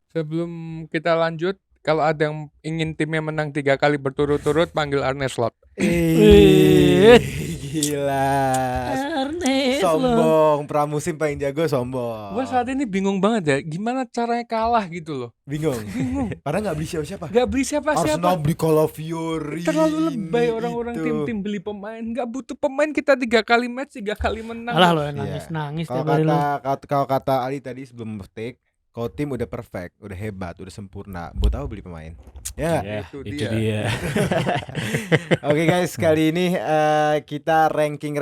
Sebelum kita lanjut, kalau ada yang ingin timnya menang 3 kali berturut-turut, panggil Arne Slot. Gila. Ernest lo. Sombong, pramusim paling jago sombong. Gue saat ini bingung banget ya, gimana caranya kalah gitu loh. Bingung. Bingung. Padahal nggak beli siapa-siapa. Gak beli siapa-siapa. Arsenal beli Calafiori. Terlalu lebay ini, orang-orang itu. tim-tim beli pemain. Gak butuh pemain, kita 3 kali match, 3 kali menang. Alah lo Iya. nangis Kalau tiap hari lo. kalau kata Ali tadi sebelum take, kalau tim udah perfect, udah hebat, udah sempurna, buat apa beli pemain? Ya. Ya, Itu itu dia. dia. Oke guys, kali ini kita ranking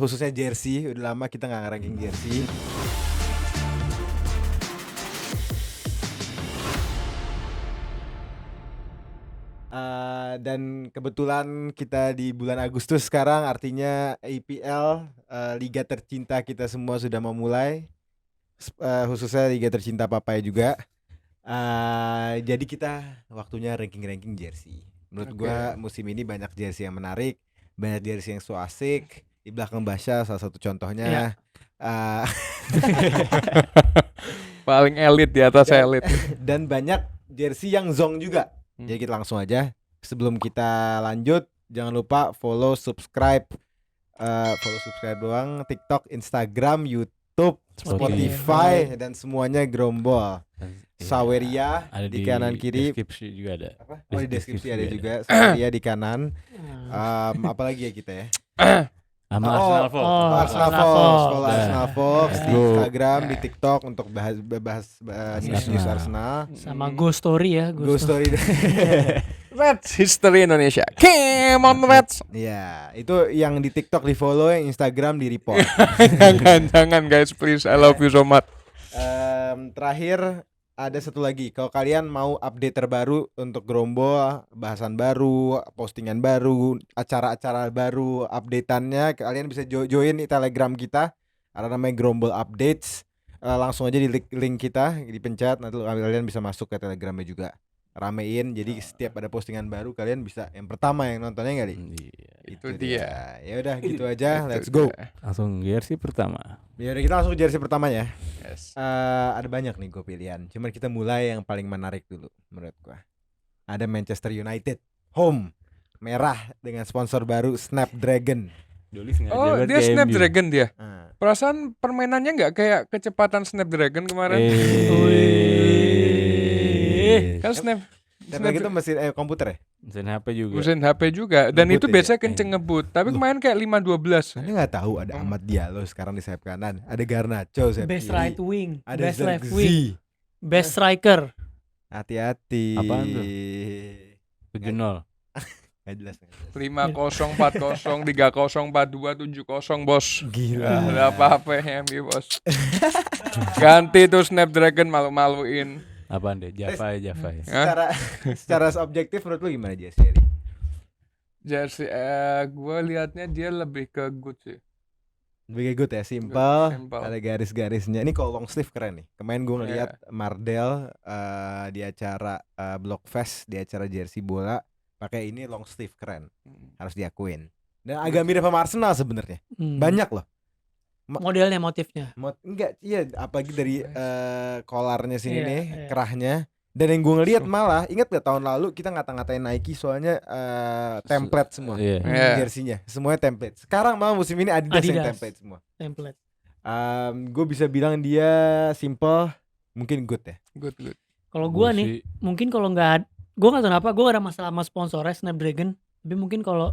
khususnya jersey. Udah lama kita nggak ranking jersey. Dan kebetulan kita di bulan Agustus sekarang, artinya IPL, liga tercinta kita semua sudah memulai. Khususnya liga tercinta Papaya juga. Jadi kita waktunya ranking jersey. Menurut gua musim ini banyak jersey yang menarik, banyak jersey yang so asik. Di belakang Basya salah satu contohnya. Paling elit di atas elit. Dan banyak jersey yang zong juga. Jadi kita langsung aja. Sebelum kita lanjut, jangan lupa follow, subscribe doang, TikTok, Instagram, YouTube, Spotify, dan semuanya Grombol. Saweria Ada di kanan kiri. Deskripsi juga ada. Apa? Oh, di deskripsi ada juga. Saweria di kanan. Apalagi ya kita ya? Sama Arsenal Fox. Arsenal Arsenal Fox. Fox. Follow Arsenal Fox di Go. Instagram, di TikTok untuk bahas news Arsenal. Sama Go Story ya. Go story. Reds History Indonesia. Come on Reds. Ya, itu yang di TikTok di follow, yang Instagram di report. Jangan guys, please. I love you so much. Terakhir ada satu lagi. Kalau kalian mau update terbaru untuk Grombol, bahasan baru, postingan baru, acara-acara baru, updateannya, kalian bisa join di Telegram kita. Ada namanya Grombol Updates. Langsung aja di link kita dipencet, nanti kalian bisa masuk ke Telegramnya juga. Ramein, jadi setiap ada postingan baru kalian bisa yang pertama yang nontonnya nggak Itu dia. Ya udah gitu aja, Itu let's go. dia. Langsung jersey pertama. Ya udah kita langsung jersey pertama ya. Yes. Ada banyak nih gue pilihan. Cuman kita mulai yang paling menarik dulu menurut gua. Ada Manchester United home merah dengan sponsor baru Snapdragon. Oh, dia Snapdragon dia. Nah, Perasaan permainannya nggak kayak kecepatan Snapdragon kemarin. Kan Snapdragon itu mesin komputer ya? Mesin HP juga. mesin HP juga. Dan Ngebut itu ya? biasanya kenceng ngebut. Tapi kemarin kayak 512. Anda nggak tahu ada Ahmad Diallo sekarang di sayap kanan, ada Garnacho sayap Best kiri, right wing, ada best left Zirkzee. wing, best striker. Hati-hati. Apaan tuh? 7-0. Nggak jelas. 50 40 30 42 70 bos. Gila. Ada apa-apa ya MU bos. Ganti tuh Snapdragon malu-maluin. Apaan deh? Java ya. Secara objektif menurut lu gimana jersey? Jersey gue liatnya dia lebih ke good sih. Lebih good ya, simple, Simple. ada garis-garisnya. Ini kalau long sleeve keren nih. Kemarin gue ngeliat Mardell di acara Blockfest, di acara jersey bola, pakai ini long sleeve keren, harus diakuin. Dan agak mirip sama Arsenal sebenarnya. Banyak loh. Modelnya, motifnya. Enggak, iya, apalagi dari kolarnya sini Iya, nih, iya. kerahnya. Dan yang gue ngeliat malah, ingat gak tahun lalu kita ngata-ngatain Nike soalnya template semua. Iya. Jersey-nya semuanya template. Sekarang malah musim ini Adidas yang template semua. Template. Gue bisa bilang dia simple, mungkin good ya. Good. Kalau gua nih, mungkin kalau nggak, gua nggak tahu kenapa, gua gak ada masalah sama sponsornya Snapdragon. Tapi mungkin kalau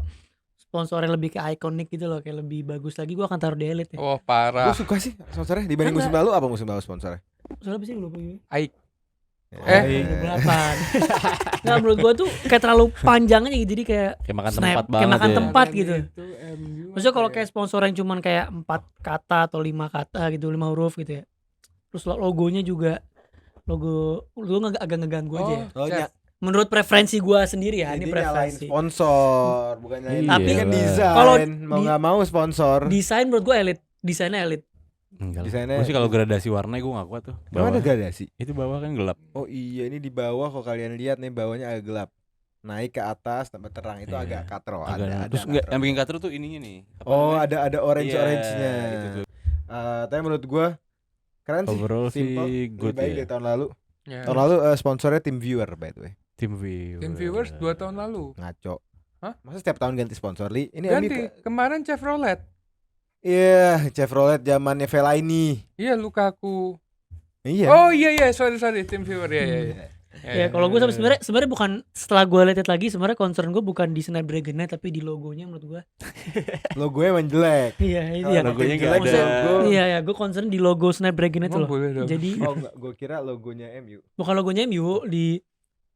sponsornya lebih ke iconic gitu loh, kayak lebih bagus lagi, gua akan taruh di Elite ya. Oh parah. Gue suka sih sponsornya dibanding musim lalu. Apa musim lalu sponsornya? Soalnya sih lupa gue. Aik. Berapa? Nggak, menurut gua tuh kayak terlalu panjang aja gitu, jadi kayak makan Snap, tempat kayak banget makan ya. tempat gitu. MU Maksudnya kalau kayak sponsor yang cuman kayak 4 kata atau 5 kata gitu, 5 huruf gitu ya. Terus logonya juga logo agak ngeganggu aja ya. Oh, Menurut preferensi gua sendiri ya, ini Jadi nyalain preferensi. sponsor, bukan nyalain. Tapi kan desain. kalau Mau nggak mau sponsor. Desain menurut gua Elite, desainnya Elite. Enggak. Desainnya- Gue sih kalau gradasi warna gue gak kuat tuh. Emang ada Bawah. gradasi? Itu bawah kan gelap. Oh iya, ini di bawah kalau kalian lihat nih, bawahnya agak gelap. Naik ke atas tambah terang itu Iya. agak katro. Agak- Ada. Terus enggak, yang bikin katro tuh ininya nih. Apa Oh, namanya? ada orange-nya. Iya, gitu tuh. Tapi menurut gua Keren sih. Overall Simple, sih lebih good baik ya. dari tahun lalu. Ya. Tahun lalu sponsornya Team Viewer by the way. Tim Viewers. Tim Viewers 2 tahun lalu. Ngaco. Hah? Masa setiap tahun ganti sponsor Li? Ini Ganti. Kemarin Chevrolet. Iya, Chevrolet zamannya Fellaini. Iya, Lukaku. Iya. Oh iya sorry Tim Viewer ya. Ya kalau gue sebenarnya bukan, setelah gue lihat lagi sebenarnya concern gue bukan di Snapdragon-nya tapi di logonya menurut gue. Logonya emang jelek. Iya itu Kalau ya. logonya tim nggak jelek, ada. logo. Iya ya, gue concern di logo Snapdragon itu Emang loh. boleh dong. Jadi Oh enggak, gue kira logonya MU. bukan logonya MU, di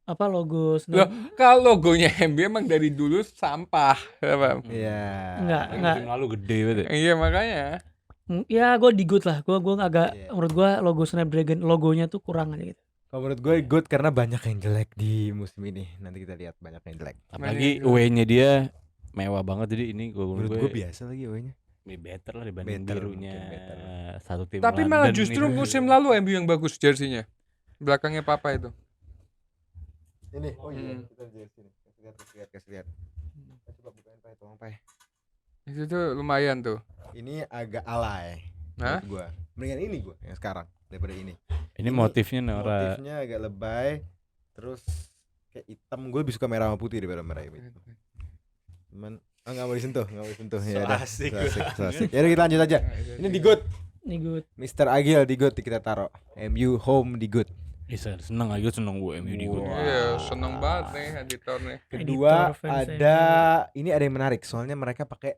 apa logo Loh, Snap. kalau logonya MU emang dari dulu sampah. Apa? Iya. Enggak. Tim lalu gede banget ya. Iya makanya. Ya gue di good lah. Gue agak Iya. menurut gue logo Snapdragon logonya tuh kurang aja gitu. Kalau menurut gue good karena banyak yang jelek di musim ini. Nanti kita lihat banyak yang jelek. Apalagi away-nya dia mewah banget, jadi ini Menurut gue biasa lagi awalnya. better lah dibanding Better, birunya mungkin better. satu tim Tapi malah London justru ini. musim lalu MU yang bagus jersinya. Belakangnya Papa itu. Ini, oh iya, Hmm. kita lihat sini. Kasih lihat. Coba bukain Pai, tolong Pai. Itu tuh lumayan tuh. Ini agak alay. Hah? Menurut gua. Mendingan ini gua yang sekarang daripada ini. Ini motifnya Nora. Motifnya agak lebay. Terus kayak hitam. Gue lebih suka merah sama putih daripada merah ini. Cuman nggak mau disentuh, nggak mau disentuh. So Ya udah, asik. so asik. Ya udah kita lanjut aja. Ini di good. Ini good. Mr. Agil di good kita taruh. MU home di good. Bisa seneng aja, seneng gue MU di Wow. Iya, seneng banget nih editor nih. Kedua Editor fans ada ini ada yang menarik. Soalnya mereka pakai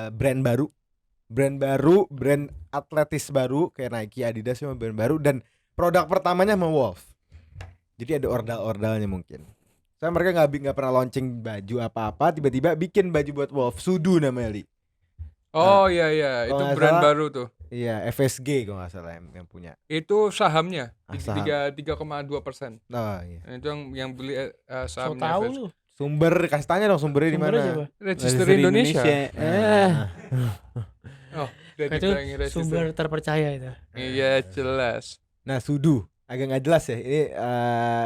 brand baru, brand atletis baru kayak Nike, Adidas sama brand baru dan produk pertamanya sama Wolf. Jadi ada ordal-ordalnya mungkin. Saya mereka nggak pernah launching baju apa-apa, tiba-tiba bikin baju buat Wolf. Sudu namanya Li. Oh iya itu kalau nggak brand salah- baru tuh. Iya, FSG kalau nggak salah yang punya. Itu sahamnya Saham. 3,2%. Oh iya. Itu yang beli So sahamnya tahu FS. lu. Sumber kasih tanya dong sumbernya di Sumbernya mana? siapa? Register Indonesia. Oh, udah Itu dibilangin register. sumber terpercaya itu. Iya jelas. Nah, Sudu agak nggak jelas ya. Ini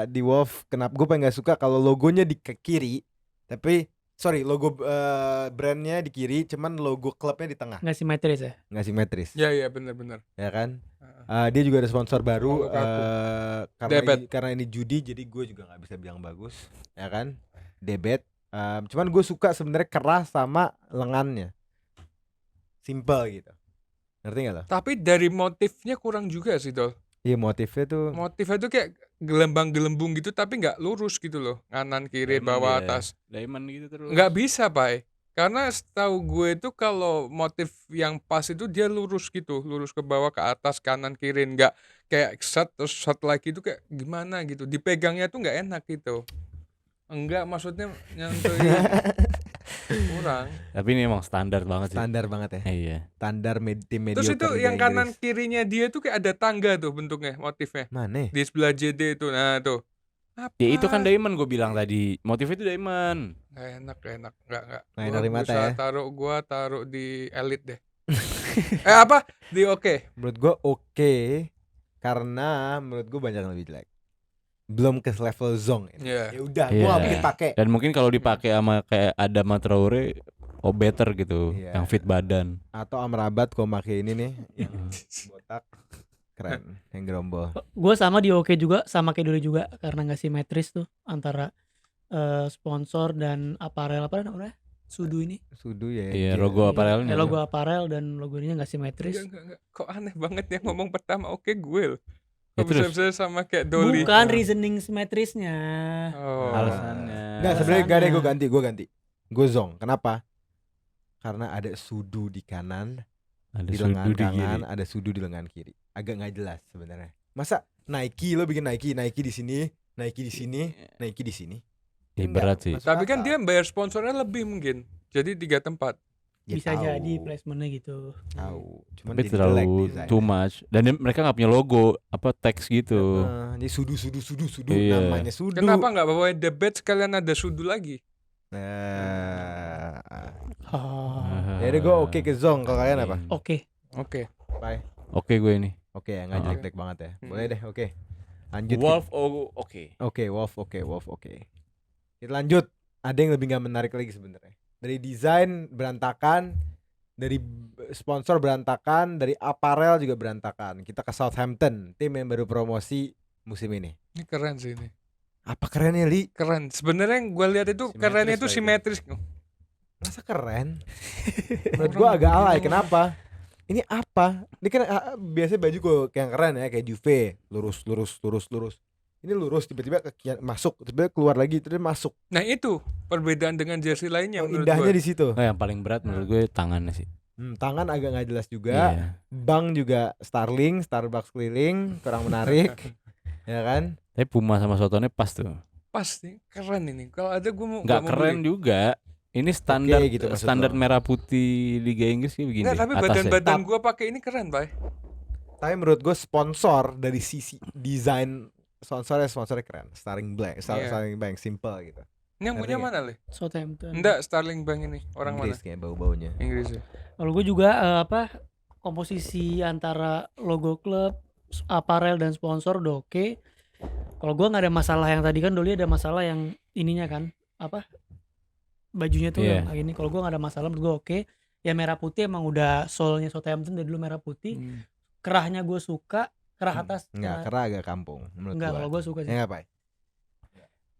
di Wolf kenapa gue pengen nggak suka kalau logonya di kiri, tapi logo brandnya di kiri, cuman logo klubnya di tengah, Nggak simetris ya. nggak simetris, Iya benar. ya kan? Dia juga ada sponsor baru Lukaku. karena ini judi, jadi gue juga nggak bisa bilang bagus, ya kan? Debet, cuman gue suka sebenarnya keras sama lengannya, simple gitu, ngerti nggak lo? Tapi dari motifnya kurang juga sih Dol. Iya motifnya tuh. Motifnya tuh kayak gelembung gitu tapi nggak lurus gitu loh. Kanan kiri Diamond bawah dia. atas. Diamond gitu terus. Nggak bisa Pak. Karena setahu gue itu kalau motif yang pas itu dia lurus gitu, lurus ke bawah ke atas kanan kiri, nggak kayak shot terus shot lagi itu kayak gimana gitu. Dipegangnya tuh nggak enak gitu. Enggak, maksudnya nyentuhin kurang. Tapi ini emang standar banget sih. Standar banget ya. Iya. Standar tim mediocre. Terus itu Liga yang kanan Inggris. kirinya dia tuh kayak ada tangga tuh bentuknya, motifnya. Mana? Di sebelah JD itu. Nah, tuh. Apa? Ya itu kan diamond gue bilang tadi. Motifnya itu diamond. Nggak enak. Enggak. Nggak enak di mata ya. Gua taruh di elite deh. Apa? Di oke. Menurut gua oke, karena menurut gua banyak yang lebih jelek. Belum ke level Zong ini. Iya. Ya udah, Iya. gua gak mungkin pakai. Dan mungkin kalau dipakai sama kayak Adama Traore, better gitu. Iya. Yang fit badan. Atau Amrabat gua pakai ini nih yang botak. Keren, yang gerombol. Gue sama di oke juga, sama kayak dulu juga karena nggak simetris tuh antara sponsor dan aparel apa namanya Sudu ini. Sudu ya. Iya, dia. logo aparelnya. Logo aparel dan logonya nggak simetris. Enggak. Kok aneh banget ya ngomong pertama oke gue loh. Ya, Kok terus? bisa sama kayak Dolly. Bukan reasoning simetrisnya. Oh. Alasannya. Nggak, sebenarnya gak ada, Alasannya. gua ganti. Gue Zong. Kenapa? Karena ada Sudu di kanan, Ada di lengan sudu di kanan, kiri. ada Sudu di lengan kiri. Agak nggak jelas sebenarnya. Masa Nike lo bikin Nike di sini, Nike di sini, Nike di sini. Ya, Nggak berat sih. masuk Tapi kan akal. dia bayar sponsornya lebih mungkin. Jadi 3 tempat. Ya, Bisa tahu, jadi placementnya gitu. tahu. Cuman Tapi jadi jelek terlalu desainnya. too much. Dan mereka nggak punya logo, apa teks gitu. Jadi Sudu Iya. namanya Sudu. Kenapa nggak bawain The Bet sekalian ada Sudu lagi? Nah, Oh, ya udah gue oke ke Zong. Kalau kalian apa? oke. Oke. Bye. Oke gue ini. Oke, nggak Oh. jelek-jelek banget ya. Hmm. Boleh deh, oke. Lanjut. Wolf oke. Oke, Wolf oke. Kita lanjut. Ada yang lebih nggak menarik lagi sebenarnya. Dari desain berantakan, Dari sponsor berantakan, dari aparel juga berantakan. Kita ke Southampton, tim yang baru promosi musim ini. Ini keren sih ini. Apa kerennya, Li? Keren. Sebenarnya yang gue lihat itu kerennya itu simetris. Masa keren? Menurut gua agak alay. Kenapa? Ini apa? Ini kan biasanya baju gue yang keren ya, kayak Juve, lurus. Ini lurus, tiba-tiba masuk, tiba-tiba keluar lagi, terus masuk. Nah itu perbedaan dengan jersey lainnya. menurut Indahnya gue. di situ. Oh, yang paling berat menurut gue tangannya sih. Tangan agak nggak jelas juga. Iya. Bank juga Starling, Starbucks keliling, kurang menarik. Ya kan? Tapi Puma sama Sotonnya pas tuh. Pas nih, keren ini. Kalau ada gue mau Nggak mau keren beli. juga. Ini standar gitu maksud standar lo. merah putih Liga Inggris kayak begini. Enggak, tapi atasnya. badan gue pakai ini keren, Bay. Tapi menurut gue sponsor dari sisi desain sponsornya keren. Starling Bank simple gitu. Ini yang punya Ngerti mana, Le? Southampton. Enggak, Starling Bank ini. Orang Inggris mana? kayak bau-baunya. Inggris ya. Kalau gue juga komposisi antara logo klub, aparel dan sponsor udah oke. Kalau gue nggak ada masalah yang tadi kan Doli ada masalah yang ininya kan bajunya tuh Iya. yang ini. Kalau gue nggak ada masalah menurut gue oke. Ya merah putih emang udah soulnya Southampton dari dulu merah putih. Kerahnya gue suka, kerah atas. Enggak, karena agak kampung menurut Enggak, gua. kalau gue suka sih. Ya enggak, Pak?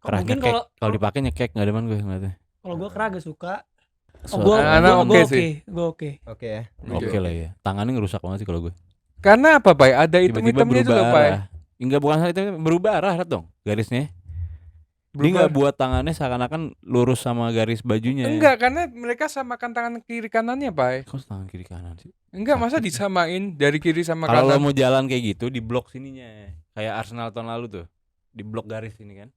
Kerahnya Mungkin kek. Kalau dipakai nyekek nggak demen gue ngeliatnya. kalau gue kerah agak suka. Anak oke sih. Gue oke. Oke ya. Oke lah ya. Tangannya ngerusak banget sih kalau gue. Karena apa, Bay? Ada Tiba-tiba item-itemnya itu berubah loh, Bay. arah. Enggak, bukan hal itu, berubah arah, lihat dong garisnya. Dia Berubah. nggak buat tangannya seakan-akan lurus sama garis bajunya. Enggak, karena mereka samakan tangan kiri kanannya, Bay. Kok tangan kiri kanan sih? Enggak, masa disamain dari kiri sama Kalau lo kanan? mau jalan kayak gitu di blok sininya. Kayak Arsenal tahun lalu tuh. Di blok garis ini kan.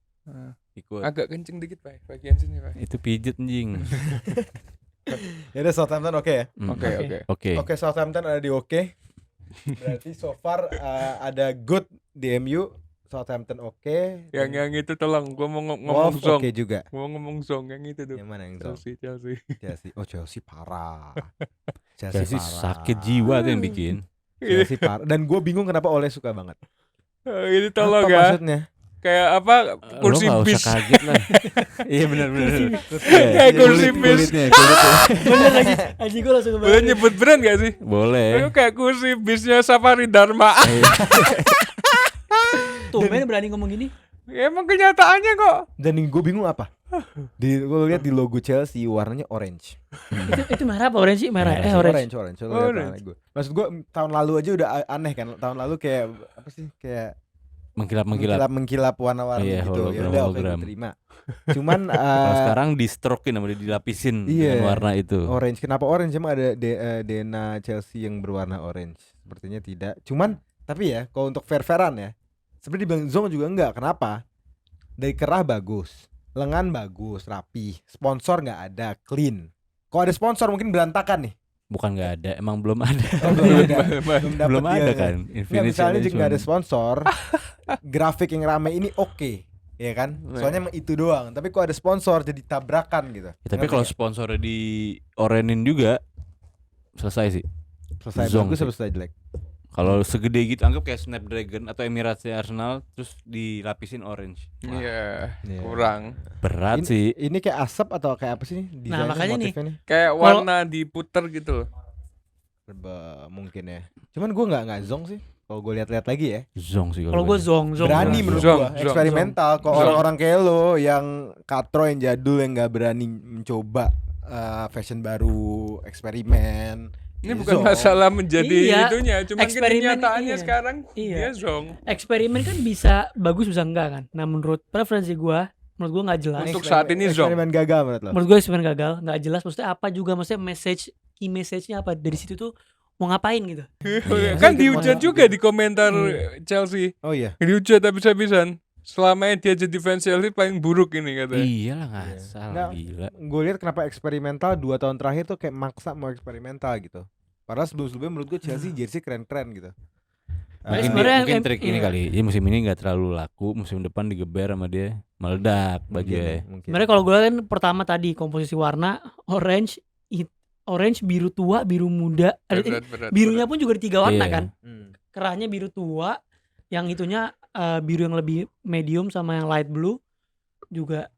Ikut. Agak kenceng dikit, Bay. Bagian sini, Bay. Itu pijet anjing. Ya udah Southampton oke ya. Oke. Oke. Oke, Southampton ada di oke. Berarti so far ada good di MU. Southampton oke. Yang itu tolong, gua mau ngomong Wolves Zong. oke juga. Gua mau ngomong Zong yang itu tuh. Yang mana yang Zong? Chelsea. Chelsea. Oh, Chelsea parah. Chelsea parah. sakit jiwa tuh yang bikin. Chelsea parah. Dan gue bingung kenapa Ole suka banget. Ini tolong Apa ya. maksudnya? Kayak apa? Kursi Lo nggak bis. usah kaget lah. Iya benar. Kayak kursi bis. Kulitnya. Bener lagi. Anjing gue langsung Boleh kebayang. nyebut brand gak sih? Boleh. Itu kayak kursi bisnya Safari Dharma. Tuh main berani ngomong gini. Ya, emang kenyataannya kok. Dan gue bingung apa? Gue lihat di logo Chelsea warnanya orange. Itu merah apa orange sih? Merah. Orange. Orange. Orange. Maksud gue tahun lalu aja udah aneh kan. Tahun lalu kayak apa sih? Kayak Mengkilap. warna-warni Iya, gitu. Ya hologram, udah oke hologram. gue terima. Cuman Kalau sekarang di stroke namanya dilapisin Iya. dengan warna itu. orange. Kenapa orange? Emang ada DNA Chelsea yang berwarna orange? Sepertinya tidak. Cuman tapi ya kalau untuk fair-fairan ya. Seperti dibilang Zong juga enggak. Kenapa? Dari kerah bagus, lengan bagus, rapi. Sponsor nggak ada, clean. Kalau ada sponsor mungkin berantakan nih. Bukan nggak ada, emang belum ada. Belum Belum ada dia. kan. Nggak, Infinity misalnya Challenge juga nggak ada cuma- sponsor, grafik yang rame ini oke, ya kan? Soalnya emang itu doang. Tapi kalau ada sponsor jadi tabrakan gitu. Ya, tapi Ngerti kalau nggak? sponsornya di orenin juga selesai sih. selesai Zong bagus sih. atau selesai jelek? Kalau segede gitu anggap kayak Snapdragon atau Emirates Arsenal terus dilapisin orange. Wah, Iya, Iya. kurang. berat Ini- sih. Ini kayak asap atau kayak apa sih? Desainnya, makanya nih. motifnya nih? Kayak warna diputer gitu loh. Mungkin ya. Cuman gue nggak zong sih. Kalau gue lihat-lihat lagi ya. Zong sih Kalau gue Zong. Berani Zong. menurut Zong, gua Zong, eksperimental. Kalau Zong. orang-orang kayak lo yang katro yang jadul yang nggak berani mencoba fashion baru, eksperimen. Ini ya bukan Zong. masalah menjadi Iya, itunya, cuman kan eksperimen, kenyataannya iya. sekarang Iya. dia Zong. Eksperimen kan bisa bagus bisa enggak kan. Nah menurut preferensi gue nggak jelas. Untuk saat ini Zong. Eksperimen gagal menurut lo. Menurut gue eksperimen gagal, nggak jelas. Maksudnya apa juga, maksudnya key message-nya apa dari situ tuh mau ngapain gitu. Iya. Kan Mungkin dihujat mau- juga di komentar Chelsea. Oh iya. Dihujat habis-habisan. Selama dia jadi fans Chelsea paling buruk ini katanya. Iyalah ngasal Nggak, gila. Gue lihat kenapa eksperimental 2 tahun terakhir tuh kayak maksa mau eksperimental gitu. Padahal sebelum-sebelumnya menurut gue Chelsea jersey keren-keren gitu. Nah, Mungkin, sebenarnya mungkin em- trik ini iya. kali. Jadi musim ini nggak terlalu laku, musim depan digeber sama dia meledak bajunya. Mungkin. Sebenarnya kalau gue kan pertama tadi komposisi warna orange, orange biru tua, biru muda. Berat. Birunya pun juga di 3 warna Iya. kan. Hmm. Kerahnya biru tua, yang itunya biru yang lebih medium sama yang light blue juga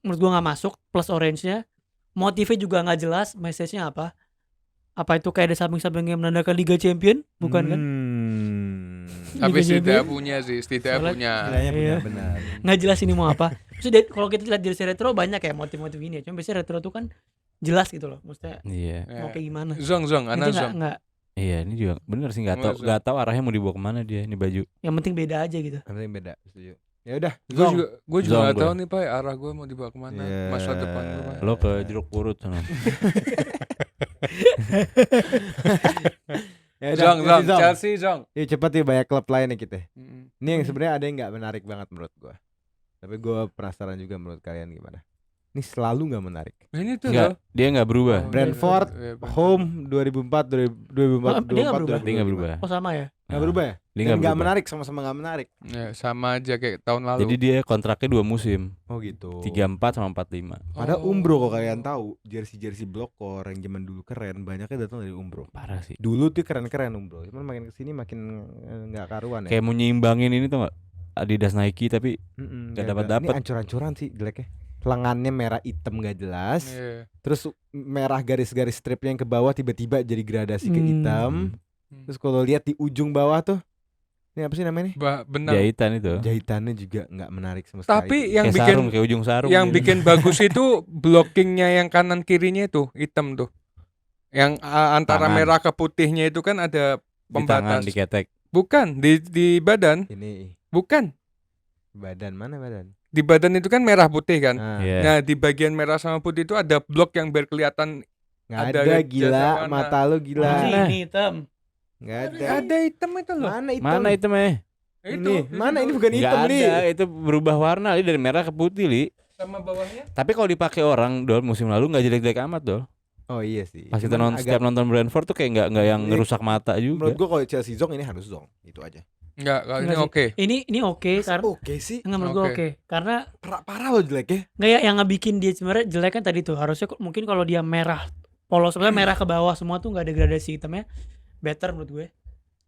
menurut gua nggak masuk, plus orange-nya. Motifnya juga nggak jelas, message-nya apa. Apa itu kayak ada samping-samping yang menandakan Liga Champion? Bukan kan? Tapi Liga setidaknya Champion. punya sih, setidaknya Soalnya- punya. Istilahnya Iya. punya benar. Nggak jelas ini mau apa. Maksudnya kalau kita lihat jersey retro banyak ya motif-motif ini ya. Cuma biasanya retro tuh kan jelas gitu loh. Maksudnya Iya. mau kayak gimana. Zong, Ini anak tuh zong. nggak. Iya, ini juga bener sih Nggak nggak tahu arahnya mau dibawa kemana dia ini baju. Yang penting beda aja gitu. Yang penting beda, setuju. Ya udah, Gue Zong. juga Zong nggak gue. tahu nih Pak arah gue mau dibawa kemana Iya. masa depan gue Pak. Lo ke jeruk purut sana. Ya udah, Zong, ganti Zong. Chelsea Zong. Yuk cepet nih, banyak klub lain nih kita. Mm. Ini yang sebenarnya ada yang nggak menarik banget menurut gua. Tapi gua penasaran juga menurut kalian gimana. Ini selalu nggak menarik. Nah, ini tuh Enggak, dia nggak berubah. Oh, Brentford, iya, Brentford. Home 2004, 2004, Dia nggak berubah? Dia nggak berubah. Oh sama ya. Nggak berubah ya? Dia Dan nggak nggak berubah. menarik, sama-sama nggak menarik. Ya, sama aja kayak tahun lalu. Jadi dia kontraknya 2 musim. Oh gitu. 34 sama 45. Padahal Oh. Umbro kalau kalian tahu, jersey Blokor yang zaman dulu keren, banyaknya datang dari Umbro. Parah sih. Dulu tuh keren-keren Umbro, cuman makin kesini makin nggak karuan ya. Kayak mau nyimbangin ini tuh nggak? Adidas Nike tapi nggak dapat-dapat. Ini ancur-ancuran sih jeleknya. Lengannya merah hitam nggak jelas. Iya. Terus merah garis-garis stripnya yang ke bawah tiba-tiba jadi gradasi ke hitam. Hmm. Terus kalau lihat di ujung bawah tuh, ini apa sih namanya nih? Benang. Jahitan itu. Jahitannya juga nggak menarik sama Tapi sekali. yang Kayak bikin sarung, kayak ujung sarung. yang gitu. bikin bagus itu blockingnya yang kanan kirinya itu hitam tuh. Yang antara Tangan. merah ke putihnya itu kan ada di tangan, pembatas. di ketek. Bukan di badan, Ini bukan. badan mana badan? Di badan itu kan merah putih kan. Nah, Iya. Nah, di bagian merah sama putih itu ada blok yang biar kelihatan nggak ada ada, jasa gila, warna. mata lu gila. Mana ini hitam. Nggak ada. ada hitam itu loh. Mana hitam? Mana itu meh? Ini, mana ini bukan Nggak hitam nih. ada, itu berubah warna Li, dari merah ke putih Li. sama bawahnya. Tapi kalau dipakai orang Dol musim lalu nggak jelek-jelek amat Dol. Oh iya sih. Pas kita Cuman setiap nonton Brentford tuh kayak nggak yang Ini- ngerusak mata menurut juga. gua kalau Chelsea Zong ini harus Zong, itu aja. Enggak, kalau ini Enggak sih. oke. Ini oke karena Oke sih. enggak menurut gua Oke. oke. Karena Parah loh jelek ya. nggak ya yang ngebikin dia sebenarnya jelek kan tadi tuh harusnya mungkin kalau dia merah polos sebenarnya merah ke bawah semua tuh nggak ada gradasi hitamnya better menurut gue.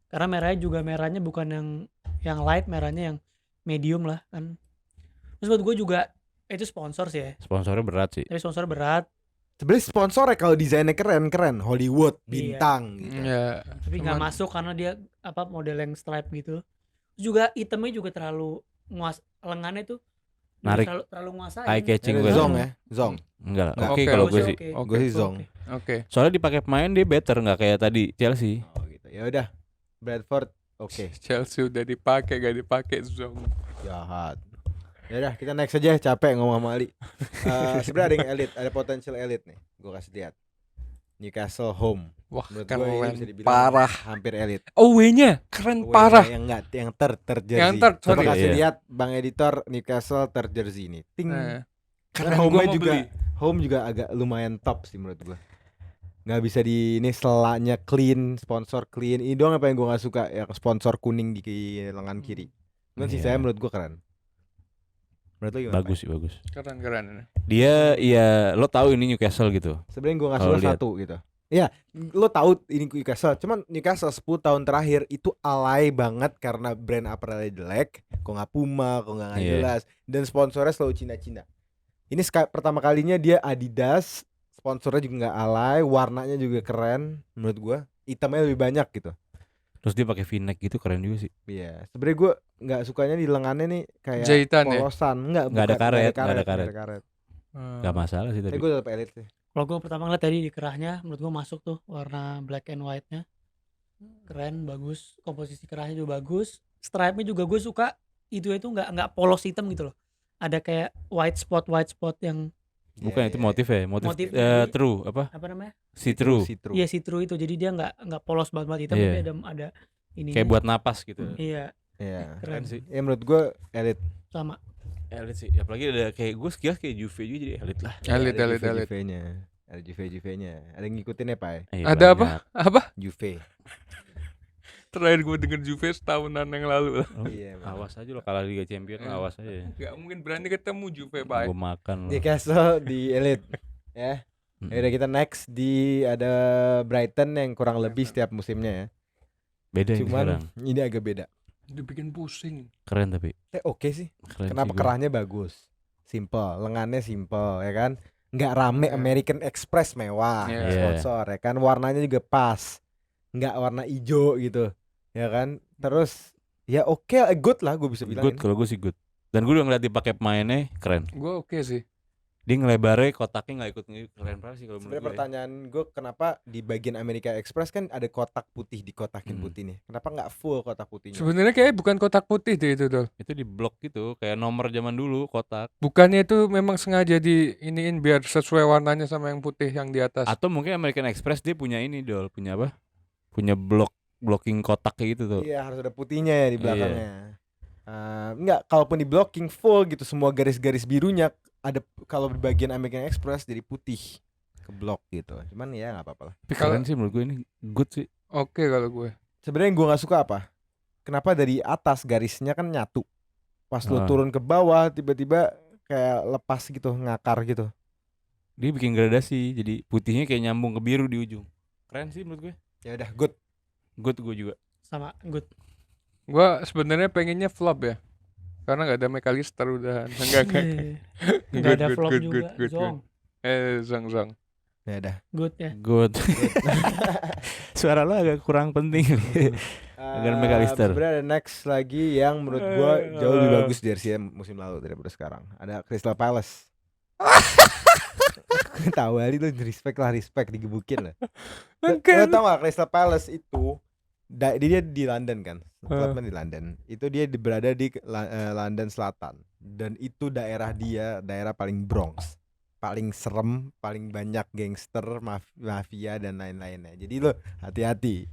Karena merahnya bukan yang light, merahnya yang medium lah kan. Terus menurut gue juga itu sponsor sih ya. Sponsornya berat sih. Tapi sponsor berat, Sebenarnya sponsornya kalau desainnya keren Hollywood, Iya. bintang gitu. Ya. tapi nggak masuk karena dia apa model yang stripe gitu. Terus juga itemnya juga terlalu lengannya tuh juga Narik. terlalu nguasain. Eye catching Ini banget. Zong ya, Zong. Enggak, Nggak, oke oke. kalau Bagus gue ya, sih. oke. Gue sih Zong. Oke. Oke. Soalnya dipakai pemain dia better nggak kayak tadi Chelsea. Oh gitu. Ya udah. Bradford oke. Chelsea udah dipakai gak dipakai Zong. Jahat. Ya udah, kita next aja, capek ngomong sama Ali. Sebenarnya ada yang elit, ada potensial elit nih. Gue kasih lihat. Newcastle home. Wah, Menurut gue ini bisa keren dibilang parah. hampir elit. Away-nya keren Away parah. Yang enggak, yang third jersey. Yang third, Coba sorry. kasih Iya. lihat Bang Editor Newcastle third jersey ini. Ting. Nah, Karena keren, gua home-nya mau juga beli. home juga agak lumayan top sih menurut gua. Nggak bisa di ini selanya clean, sponsor clean. Ini doang apa yang gua nggak suka, yang sponsor kuning di lengan kiri. Cuman sih Iya. saya menurut gua keren. Menurut lo gimana? Bagus sih, bagus. Keren. Dia ya lo tahu ini Newcastle gitu. Sebenarnya gua nggak Kalau suka lihat. satu gitu. Iya, lo tahu ini Newcastle. Cuman Newcastle 10 tahun terakhir itu alay banget karena brand apparelnya jelek. Kok nggak Puma, kok nggak Iya. jelas. Dan sponsornya selalu Cina-Cina. Ini pertama kalinya dia Adidas. Sponsornya juga nggak alay, warnanya juga keren menurut gua. Hitamnya lebih banyak gitu. Terus dia pakai V-neck gitu keren juga sih. Iya, sebenarnya gua nggak sukanya di lengannya nih kayak Jahitan ya? polosan. Nggak Nggak ada bukan, karet, nggak nggak ada nggak karet. Gak masalah sih Tapi tapi. gue tetap elit sih. Kalau gue pertama ngeliat tadi di kerahnya, menurut gue masuk tuh warna black and white-nya. Keren, bagus. Komposisi kerahnya juga bagus. Stripe-nya juga gue suka. Itu nggak polos hitam gitu loh. Ada kayak white spot yang Bukan Iya, itu iya, motif ya, motif Motif jadi- true apa? apa namanya? See through. See-through. Iya see-through itu. Jadi dia nggak polos banget hitam, Iya. tapi ada ini. Kayak buat napas gitu. Iya, Iya. keren sih. Ya menurut gue elit. sama. Elit sih. Apalagi ada kayak gue sekilas kayak Juve juga jadi elit lah. Elit. Ada Juve-nya. Ada Juve-nya. Ada yang ngikutin ya Pak? Ada apa? Apa? Juve. Terakhir gue denger Juve setahunan yang lalu lah. Iya. emang. Awas aja lo kalah Liga Champions, awas aja. Gak mungkin berani ketemu Juve, Pak. Gue makan lo. Newcastle di elit. Ya. Mm. Ya udah kita next di ada Brighton yang kurang lebih setiap musimnya ya. Beda yang sekarang. Cuman ini agak beda. Dibikin pusing. Keren tapi. Oke sih. Keren Kenapa sih gua. kerahnya bagus? Simple, lengannya simple ya kan. nggak rame. Iya. American Express mewah, Iya. sponsor ya kan, warnanya juga pas, nggak warna hijau gitu ya kan. Terus ya oke, good lah gue bisa bilang. Good, kalau gue sih good. Dan gue udah ngeliat dipakai pemainnya keren. Gue oke sih. Dia ngelebarnya kotaknya nggak ikut keren banget sih kalau menurut Sebenarnya gue. pertanyaan gue, kenapa di bagian America Express kan ada kotak putih, dikotakin putih nih, kenapa nggak full kotak putihnya? Sebenarnya kayak bukan kotak putih deh itu tuh. Itu di blok gitu, kayak nomor zaman dulu kotak. Bukannya itu memang sengaja di iniin biar sesuai warnanya sama yang putih yang di atas. Atau mungkin American Express dia punya ini Dol, punya apa? Punya blocking kotak kayak gitu tuh. Iya, harus ada putihnya ya di Iya. belakangnya. Enggak, kalaupun di blocking full gitu, semua garis-garis birunya ada. Kalau di bagian American Express jadi putih ke blok gitu. Cuman ya nggak apa-apa lah. Tapi Kalau- keren sih menurut gue ini good sih. Oke kalau gue. Sebenarnya yang gue nggak suka apa? Kenapa dari atas garisnya kan nyatu, pas lo Ah. turun ke bawah tiba-tiba kayak lepas gitu, ngakar gitu. Dia bikin gradasi, jadi putihnya kayak nyambung ke biru di ujung. Keren sih menurut gue. Ya udah, good. Good gue juga. Sama good. Gue sebenarnya pengennya flop ya. Karena nggak ada McAllister udah. Enggak. Nggak ada vlog juga. Zong. Zong. Ya udah. Good ya. Good. Suara lo agak kurang penting. Agar McAllister. Sebenarnya ada next lagi yang menurut gua jauh lebih bagus jersey musim lalu daripada sekarang. Ada Crystal Palace. Tahu kali tuh, respect digebukin lah. Lo tau gak Crystal Palace itu dia di London kan, klubnya di London. Itu dia berada di London Selatan, dan itu daerah paling Bronx, paling serem, paling banyak gangster, mafia dan lain-lainnya. Jadi lo hati-hati,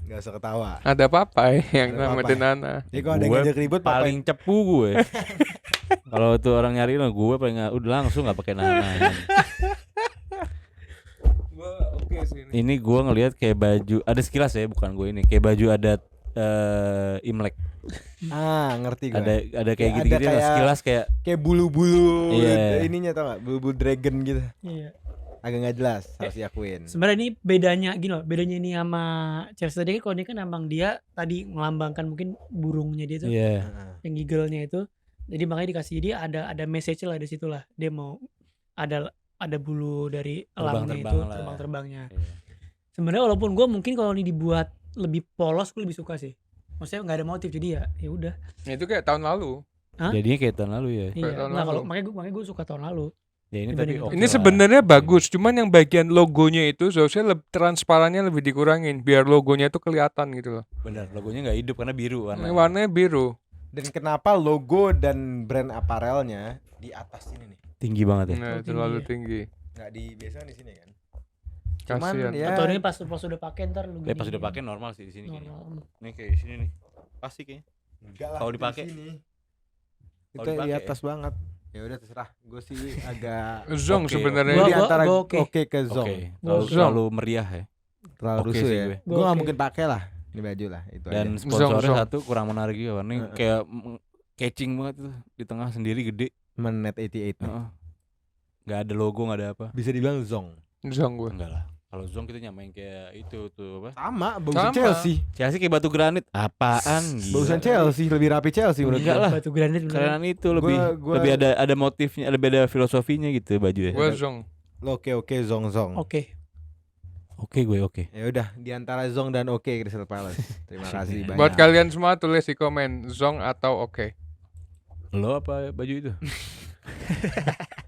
nggak usah ketawa. Ada apa yang Ada nama Popeye. Denana. Jadi kalau ada yang Gue ngajak ribut, paling cepu gue. Kalau tuh orang nyari lo, gue paling udah langsung nggak pakai nama. Gue oke sih ini. Ini gue ngelihat kayak baju ada sekilas ya, bukan gue ini, kayak baju adat Imlek. ngerti gue. Ada kayak Kayak gitu-gitu ada lah, kayak- sekilas kayak Kayak bulu-bulu Iya. ininya, tau gak? Bulu-bulu dragon gitu. Iya. Agak nggak jelas, harus diakuin. Sebenarnya ini bedanya gini loh, bedanya ini sama Chelsea tadi, kalau ini kan emang dia tadi melambangkan mungkin burungnya dia tuh, iya. yang eagle-nya itu. Jadi makanya dikasih, jadi ada message lah di situ lah. Dia mau ada bulu dari elangnya itu, Terbang-terbang lah. terbang-terbangnya. Iya. Sebenarnya walaupun gue mungkin kalau ini dibuat lebih polos gue lebih suka sih. Maksudnya nggak ada motif, jadi ya udah. Itu kayak tahun lalu. Hah? Jadinya kayak tahun lalu ya. Iya. tahun Nah, kalau lalu. makanya gue suka tahun lalu. Ya ini Dibanding tapi itu. oke Ini lah. sebenarnya bagus, cuman yang bagian logonya itu seharusnya transparannya lebih dikurangin biar logonya itu kelihatan gitu loh. Benar, logonya nggak hidup karena biru warnanya. Warnanya biru. Dan kenapa logo dan brand aparelnya di atas ini nih? Tinggi banget ya. Nah, tinggi terlalu ya. tinggi. Nggak di biasanya di sini kan? Cuman Kasian. ya Atau ini pas udah pakai ntar lu Tapi pas gini. udah pakai normal sih di sini kayaknya. Normal. Nih kayak di sini nih. Pasti kayaknya. enggak lah Kalau itu di dipakai. sini. Kalau Itu di dipakai atas banget. Ya udah terserah. Gue sih agak Zong Oke, sebenarnya. Gua Gua- di antara gua oke oke. ke Zong. Oke, terlalu, Zong. terlalu meriah ya. Terlalu Oke rusuh sih ya. gue. Gue nggak Oke. mungkin pakai lah ini baju lah itu Dan aja. sponsornya Zong. satu kurang menarik juga. Ini Heeh. kayak catching banget tuh di tengah sendiri gede. Net 88 nih. Heeh. Nggak ada logo, nggak ada apa. Bisa dibilang Zong. Zong gue. Enggak lah. Kalau Zong kita nyamain kayak itu tuh apa? Sama, bagusan Sama. Chelsea. Chelsea kayak batu granit. Apaan? Gila. Bagusan Chelsea, lebih rapi Chelsea menurut Enggak gua. lah. Batu granit beneran. Kerenan itu lebih Gua- lebih ada motifnya, lebih ada filosofinya gitu baju ya. Gue Zong. Oke, Zong. Oke. Oke gue oke. Ya udah, di antara Zong dan oke Crystal Palace. Terima kasih banyak. Buat kalian semua tulis di komen Zong atau oke. Lo apa baju itu?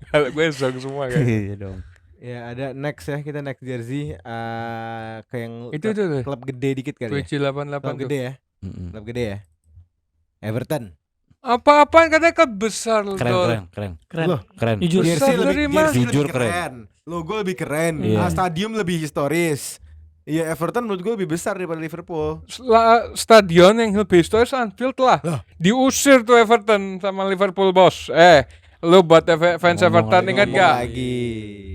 Kalau gue Zong semua kan. Iya dong. Ya ada next ya, kita next jersey ke yang Itu tuh. klub gede dikit kali ya. WC88 Klub tuh. gede ya, Mm-mm. klub gede ya. Everton. Apa-apaan katanya kebesar Keren Dol. keren. Keren. Loh, Keren. Jujur. Besar dari mana? Jujur lebih keren. Logo lebih keren. Iya. Stadium lebih historis. Iya, Everton menurut gue lebih besar daripada Liverpool. Stadion yang lebih historis Anfield lah. Diusir tuh Everton sama Liverpool bos. Lu buat fans Ngomong Everton lagi, ingat Ngomong gak? lagi.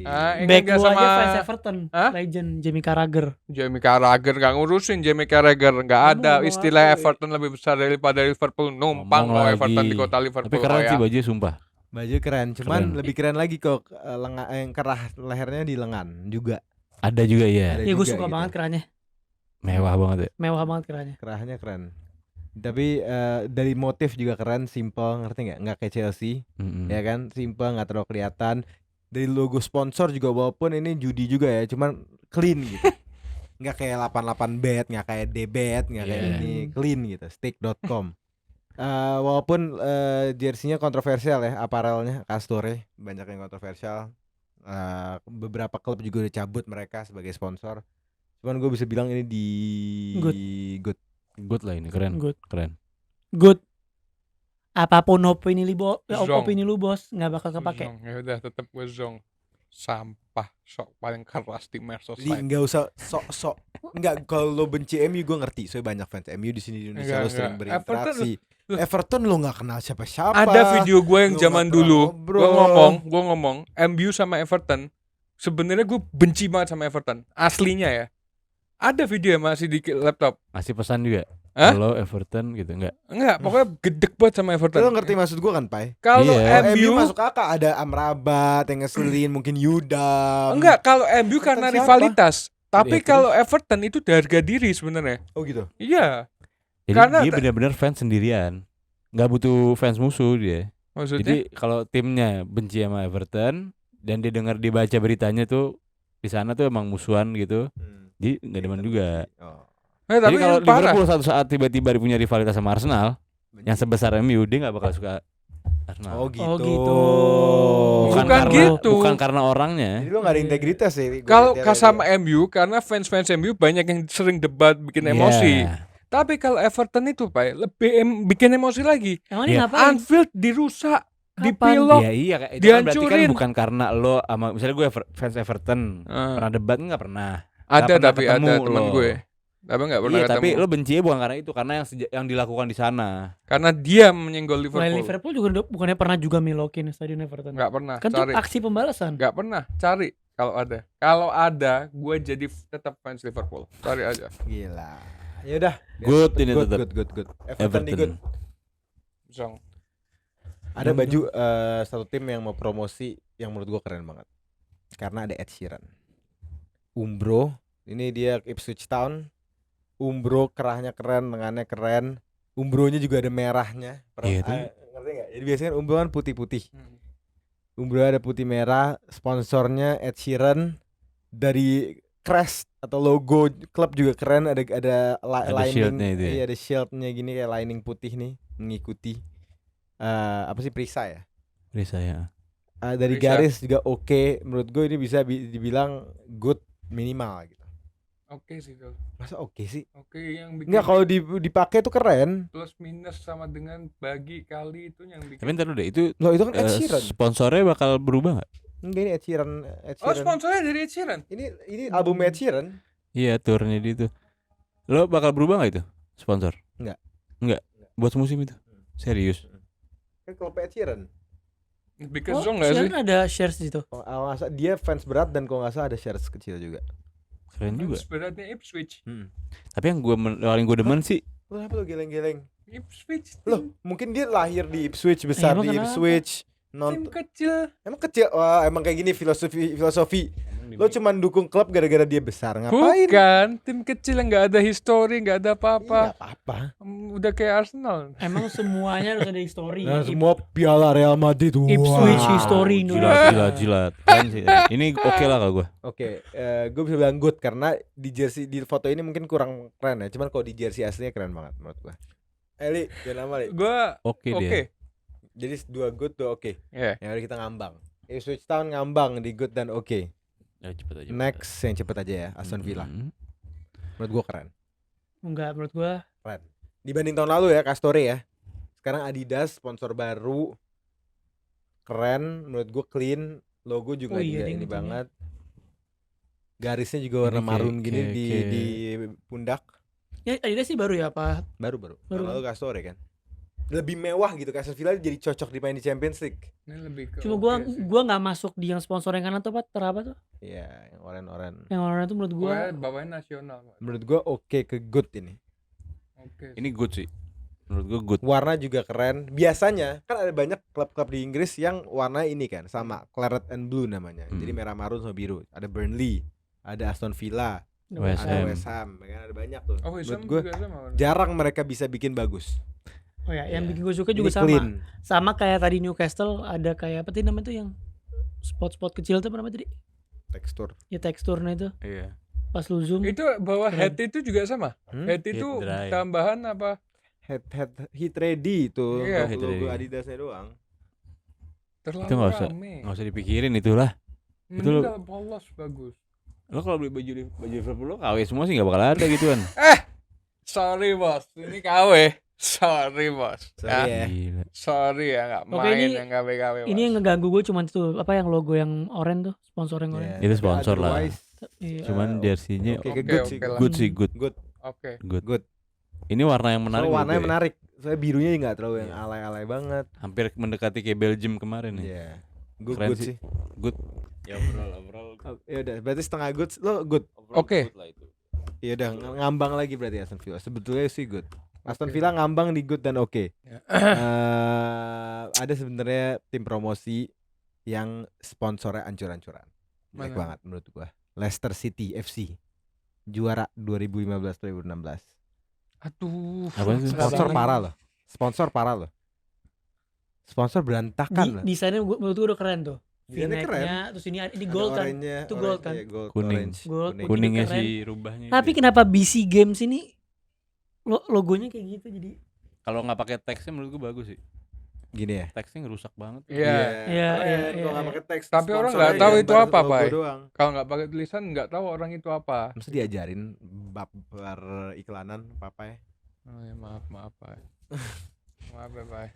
Ingat Back gak lu sama aja fans Everton. Hah? Legend Jamie Carragher. Jamie Carragher? Gak ngurusin Jamie Carragher. Gak ada ngomong istilah apa, Everton lebih besar daripada Liverpool. Numpang Ngomong lo lagi. Everton di kota Liverpool. Tapi keren oh sih ya. bajunya sumpah. Baju keren, cuman Keren. lebih keren lagi kok yang kerah lehernya di lengan juga. Ada juga ya. Ada Iya gue juga suka gitu. banget kerannya. Mewah banget ya. Mewah banget kerannya. Kerahnya keren. Tapi dari motif juga keren, simple, ngerti nggak? Nggak kayak Chelsea, Mm-mm. ya kan? Simple, nggak terlalu kelihatan. Dari logo sponsor juga walaupun ini judi juga ya, cuman clean gitu. Nggak kayak 88bet, nggak kayak debet, nggak kayak Iya. ini, clean gitu. Stake.com. Walaupun jersey-nya kontroversial ya, apparelnya, kasturnya banyak yang kontroversial. Beberapa klub juga udah cabut mereka sebagai sponsor. Cuman gue bisa bilang ini di good. Good lah ini, keren. Good. Keren. Good. Apapun opini Zong. lu bos nggak bakal kepake. Zong. Ya udah tetap gue Zong. Sampah sok paling keras di medsos Jadi lain. nggak usah sok-sok. Enggak, kalau lo benci MU gue ngerti. Soalnya banyak fans MU di sini di Indonesia, lo sering Enggak. berinteraksi. Loh. Everton lo nggak kenal siapa-siapa. Ada video gue yang Lu zaman nggak pernah dulu. ngobrol. Gue ngomong MU sama Everton. Sebenarnya gue benci banget sama Everton. Aslinya ya. Ada video masih di laptop. Masih pesan juga. Hah? Kalau Everton gitu enggak? Enggak, pokoknya gedek banget sama Everton. Lo ngerti maksud gue kan, Pai? Kalau Iya. MU MU masuk kakak ada Amrabat yang ngeselin, mungkin Yudam. enggak, kalau MU Everton karena siapa? rivalitas. Tapi Iya, kalau Everton itu harga diri sebenarnya. Oh gitu. Iya. Jadi Karena dia benar-benar fans sendirian. Nggak butuh fans musuh dia. Maksudnya Jadi kalau timnya benci sama Everton dan dia dengar dibaca beritanya tuh di sana tuh emang musuhan gitu. Jadi nggak demen juga. Oh. tapi Jadi kalau yang parah. Liverpool suatu saat tiba-tiba punya rivalitas sama Arsenal yang sebesar MU, dia nggak bakal suka Arsenal. Oh gitu. Oh, gitu. Bukan karena, gitu. Bukan karena orangnya. Jadi lo gak ada integritas ya? Kalau sama MU karena fans MU banyak yang sering debat bikin emosi. Iya. Tapi kalau Everton itu Pak lebih bikin emosi lagi. Emang ini Iya. ngapain? Anfield dirusak, Kapan? dipilok. Iya iya itu kan berarti kan Dihancurin. bukan karena lo sama misalnya gue fans Everton Ah. pernah debat nggak pernah. Ada pernah tapi ketemu ada teman lo. gue. Tapi nggak pernah Iya ketemu. tapi lo bencinya bukan karena itu, karena yang dilakukan di sana. Karena dia menyenggol Selain Liverpool. Liverpool juga bukannya pernah juga milokin stadion Everton. Nggak pernah. Kan tuh Cari. aksi pembalasan. Nggak pernah. Cari kalau ada. Kalau ada, gue jadi tetap fans Liverpool. Cari aja. Gila. Ya udah. Good ini tetap. Good. Everton di good. Zong. Ada baju satu tim yang mau promosi yang menurut gua keren banget. Karena ada Ed Sheeran. Umbro, ini dia Ipswich Town. Umbro kerahnya keren, lengannya keren. Umbronya juga ada merahnya. Iya, itu. Ngerti nggak? Jadi biasanya kan umbro kan putih-putih. Umbro ada putih merah. Sponsornya Ed Sheeran. Dari crest atau logo klub juga keren. Ada lining. shieldnya itu ya? Iya, ada shieldnya gini kayak lining putih nih mengikuti. Apa sih perisai ya? Ini saya. Dari Bisa. garis juga oke. Menurut gue ini bisa dibilang good minimal gitu. Oke sih tuh. Masa oke sih? Oke yang bikin Enggak, kalau dipakai tuh keren. plus minus sama dengan bagi kali itu yang bikin. Tapi ntar dulu deh, itu Loh itu kan Ed Sheeran. sponsornya bakal berubah nggak? Enggak, ini Ed Sheeran. Oh sponsornya dari Ed Sheeran. Ini album Ed Sheeran. Iya turnya dia itu. Lo bakal berubah nggak itu sponsor? Enggak. Buat musim itu. Serius. Kan klub Ed Sheeran. Lebih ke Oh, Zong nggak sih? Sheeran ada shares di situ. Oh, dia fans berat dan kalau nggak salah ada shares kecil juga. Keren juga. Beratnya Ipswich. Tapi yang paling gue demen sih Kenapa lo geleng-geleng? Ipswich. Loh, mungkin dia lahir di Ipswich, besar Emang di kenapa? Ipswich. Tim kecil. Emang kecil. Wah, emang kayak gini filosofi. Lo cuman dukung klub gara-gara dia besar. Ngapain? Bukan tim kecil yang nggak ada history, nggak ada apa-apa. Iya, apa-apa. Udah kayak Arsenal. Emang semuanya harus ada history. Nah, semua piala Real Madrid. Ipswich Wow. history jilat. Keren sih. Ini oke lah kalau gue. Oke, gue bisa bilang good karena di jersey di foto ini mungkin kurang keren ya. Cuman kalau di jersey aslinya keren banget menurut gue. Li, jangan lama Li. Gua Oke oke. dia. Jadi 2 good 2 oke. Ya. Yang hari kita ngambang. Ipswich Town ngambang di good dan oke. Ya, cepet aja. Next yang cepet aja ya, Aston Villa. Menurut gue keren. Enggak, menurut gua Dibanding tahun lalu ya, Castore ya. Sekarang Adidas sponsor baru. Keren, menurut gue clean. Logo juga Oh iya, ini ding, banget. Garisnya juga warna Ini marun kayak- gini kayak- di kayak- di pundak. ya Adidas sih baru ya apa? Baru. Baru. Tahun lalu Castore kan. Lebih mewah gitu, Aston Villa jadi cocok dimain di Champions League. Ini lebih ke Cuma oke sih. gua nggak masuk di yang sponsor yang kanan tuh Pak, terapa tuh? Iya, yang oren-oren. Yang warna itu menurut gua Pokoknya bawahnya nasional. Pak. Menurut gua oke ke good ini. Oke. Ini good sih. Menurut gue good. Warna juga keren. Biasanya kan ada banyak klub-klub di Inggris yang warna ini kan sama, claret and blue namanya. Jadi merah marun sama biru. Ada Burnley, ada Aston Villa, West ada Ham. West Ham, kan ada banyak tuh. Oh, West Ham Menurut gua juga sama. jarang mereka bisa bikin bagus. Oh ya, yang Iya. bikin gue suka Ini juga sama. clean. Sama kayak tadi Newcastle ada kayak apa sih namanya tuh yang spot-spot kecil tuh apa namanya tadi? Tekstur. Ya teksturnya itu Iya. pas lu zoom. Itu bawah Keren. head itu juga sama. Head Heat itu dry. tambahan apa? Heat ready itu Iya. logo Heat ready. Adidasnya doang. Terlalu Itu nggak rame. usah dipikirin itulah. itu Mending lo- dalam polos bagus. Lo kalau beli baju Liverpool lo KW semua sih nggak bakal ada gituan. Sorry bos, ini KW. Sorry bos. Sorry ya. Gila. Sorry ya nggak Oke, main ini- yang KW-KW. Ini yang ngeganggu gue cuma tuh apa yang logo yang oranye tuh, sponsor yang oranye. Iya, Itu tapi sponsor lah. otherwise, Iya. Cuman jersey-nya Oke, Oke, good oke sih. lah. good sih, good. Good. Oke. Good. Ini warna yang menarik. Soalnya menurut warnanya gue. menarik. Soalnya birunya nggak terlalu yang Iya. alay-alay banget. Hampir mendekati kayak Belgium kemarin ya. Iya. Good, Keren good sih. sih. Good. Ya overall. Oh, ya udah, berarti setengah good, lo good. Oke. Good lah itu. Ya udah, ngambang lagi berarti Aston Villa. Sebetulnya sih good. Aston Oke. Villa ngambang di good dan oke. Ya. Ada sebenarnya tim promosi yang sponsornya ancur-ancuran. Baik Mana? banget menurut gua. Leicester City FC. Juara 2015-2016. Aduh. Apa sih? Sponsor Sekali. parah loh. Sponsor parah loh. Sponsor berantakan loh. Desainnya menurut gue udah keren tuh. Desainnya keren. V-neck-nya, terus ini Ada gold kan. oranye-nya, Itu gold kan? iya, gold, Kuning. orange, Gold, kuning. Kuningnya keren. sih rubahnya. Tapi itu. kenapa BC Games ini logonya kayak gitu jadi Kalau nggak pakai teksnya menurut gue bagus sih. Gini ya. Teksnya ngerusak banget. Iya. Iya, keren. iya, Kalau iya. nggak pakai teks. Tapi orang sponsornya nggak tahu itu gambar apa, logo Pak. doang. Kalau nggak pakai tulisan nggak tahu orang itu apa. Mesti diajarin bab iklanan apa ya? Oh ya maaf Pak. Maaf ya Pak.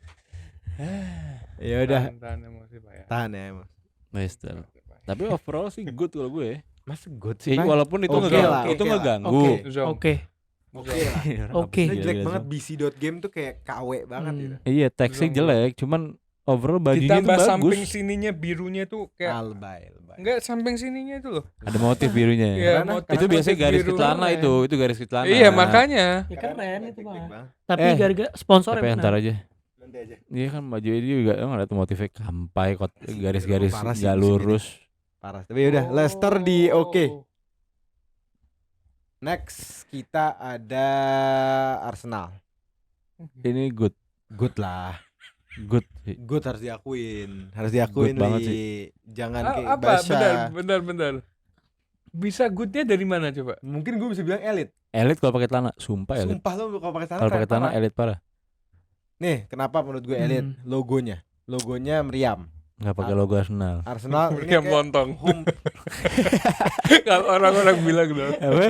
Ya udah, Tahan emosi Pak ya. tahan ya emang. Leicester. Oke, Pak. Tapi overall sih good kalau gue. Mas good sih, Sih, Pak. walaupun itu Oke ngeganggu, lah, itu oke lah. ngeganggu. Oke. Zong. oke. Oke lah. Oke. Ini jelek Gila, banget Zong. BC.game tuh kayak KW banget Hmm. gitu. Iya, teksnya Zong. jelek, cuman overall bajunya Ditambah tuh samping bagus. sininya birunya tuh kayak Albay. enggak samping sininya itu loh. Ada motif birunya. Iya, Karena- motif- Itu biasanya motif garis biru. ke celana Keren. itu garis ke celana. Iya, makanya. Ya keren itu Teknik mah. banget. Tapi Eh, gara-gara sponsor Tapi yang ntar benar. aja. Nanti aja. Iya kan baju ini juga emang ada tuh motifnya kampai garis-garis Parah sih nggak musim ini. lurus. Parah. Tapi udah, Leicester di oke. Next kita ada Arsenal. Ini good, Good lah. good sih. Good harus diakuin. Harus diakuin Good banget Li. Jangan kayak Apa? Basha. Bentar. Bisa goodnya dari mana coba? Mungkin gue bisa bilang elit. Elit kalau pakai celana, sumpah elit. Sumpah lo kalau pakai tangan Kalau pakai keren celana parah. elit parah. Nih, kenapa menurut gue elit? Logonya. Logonya meriam. Nggak pakai logo Arsenal. Arsenal ini Yang kayak lontong. home. Kalau orang-orang bilang dong. Apa?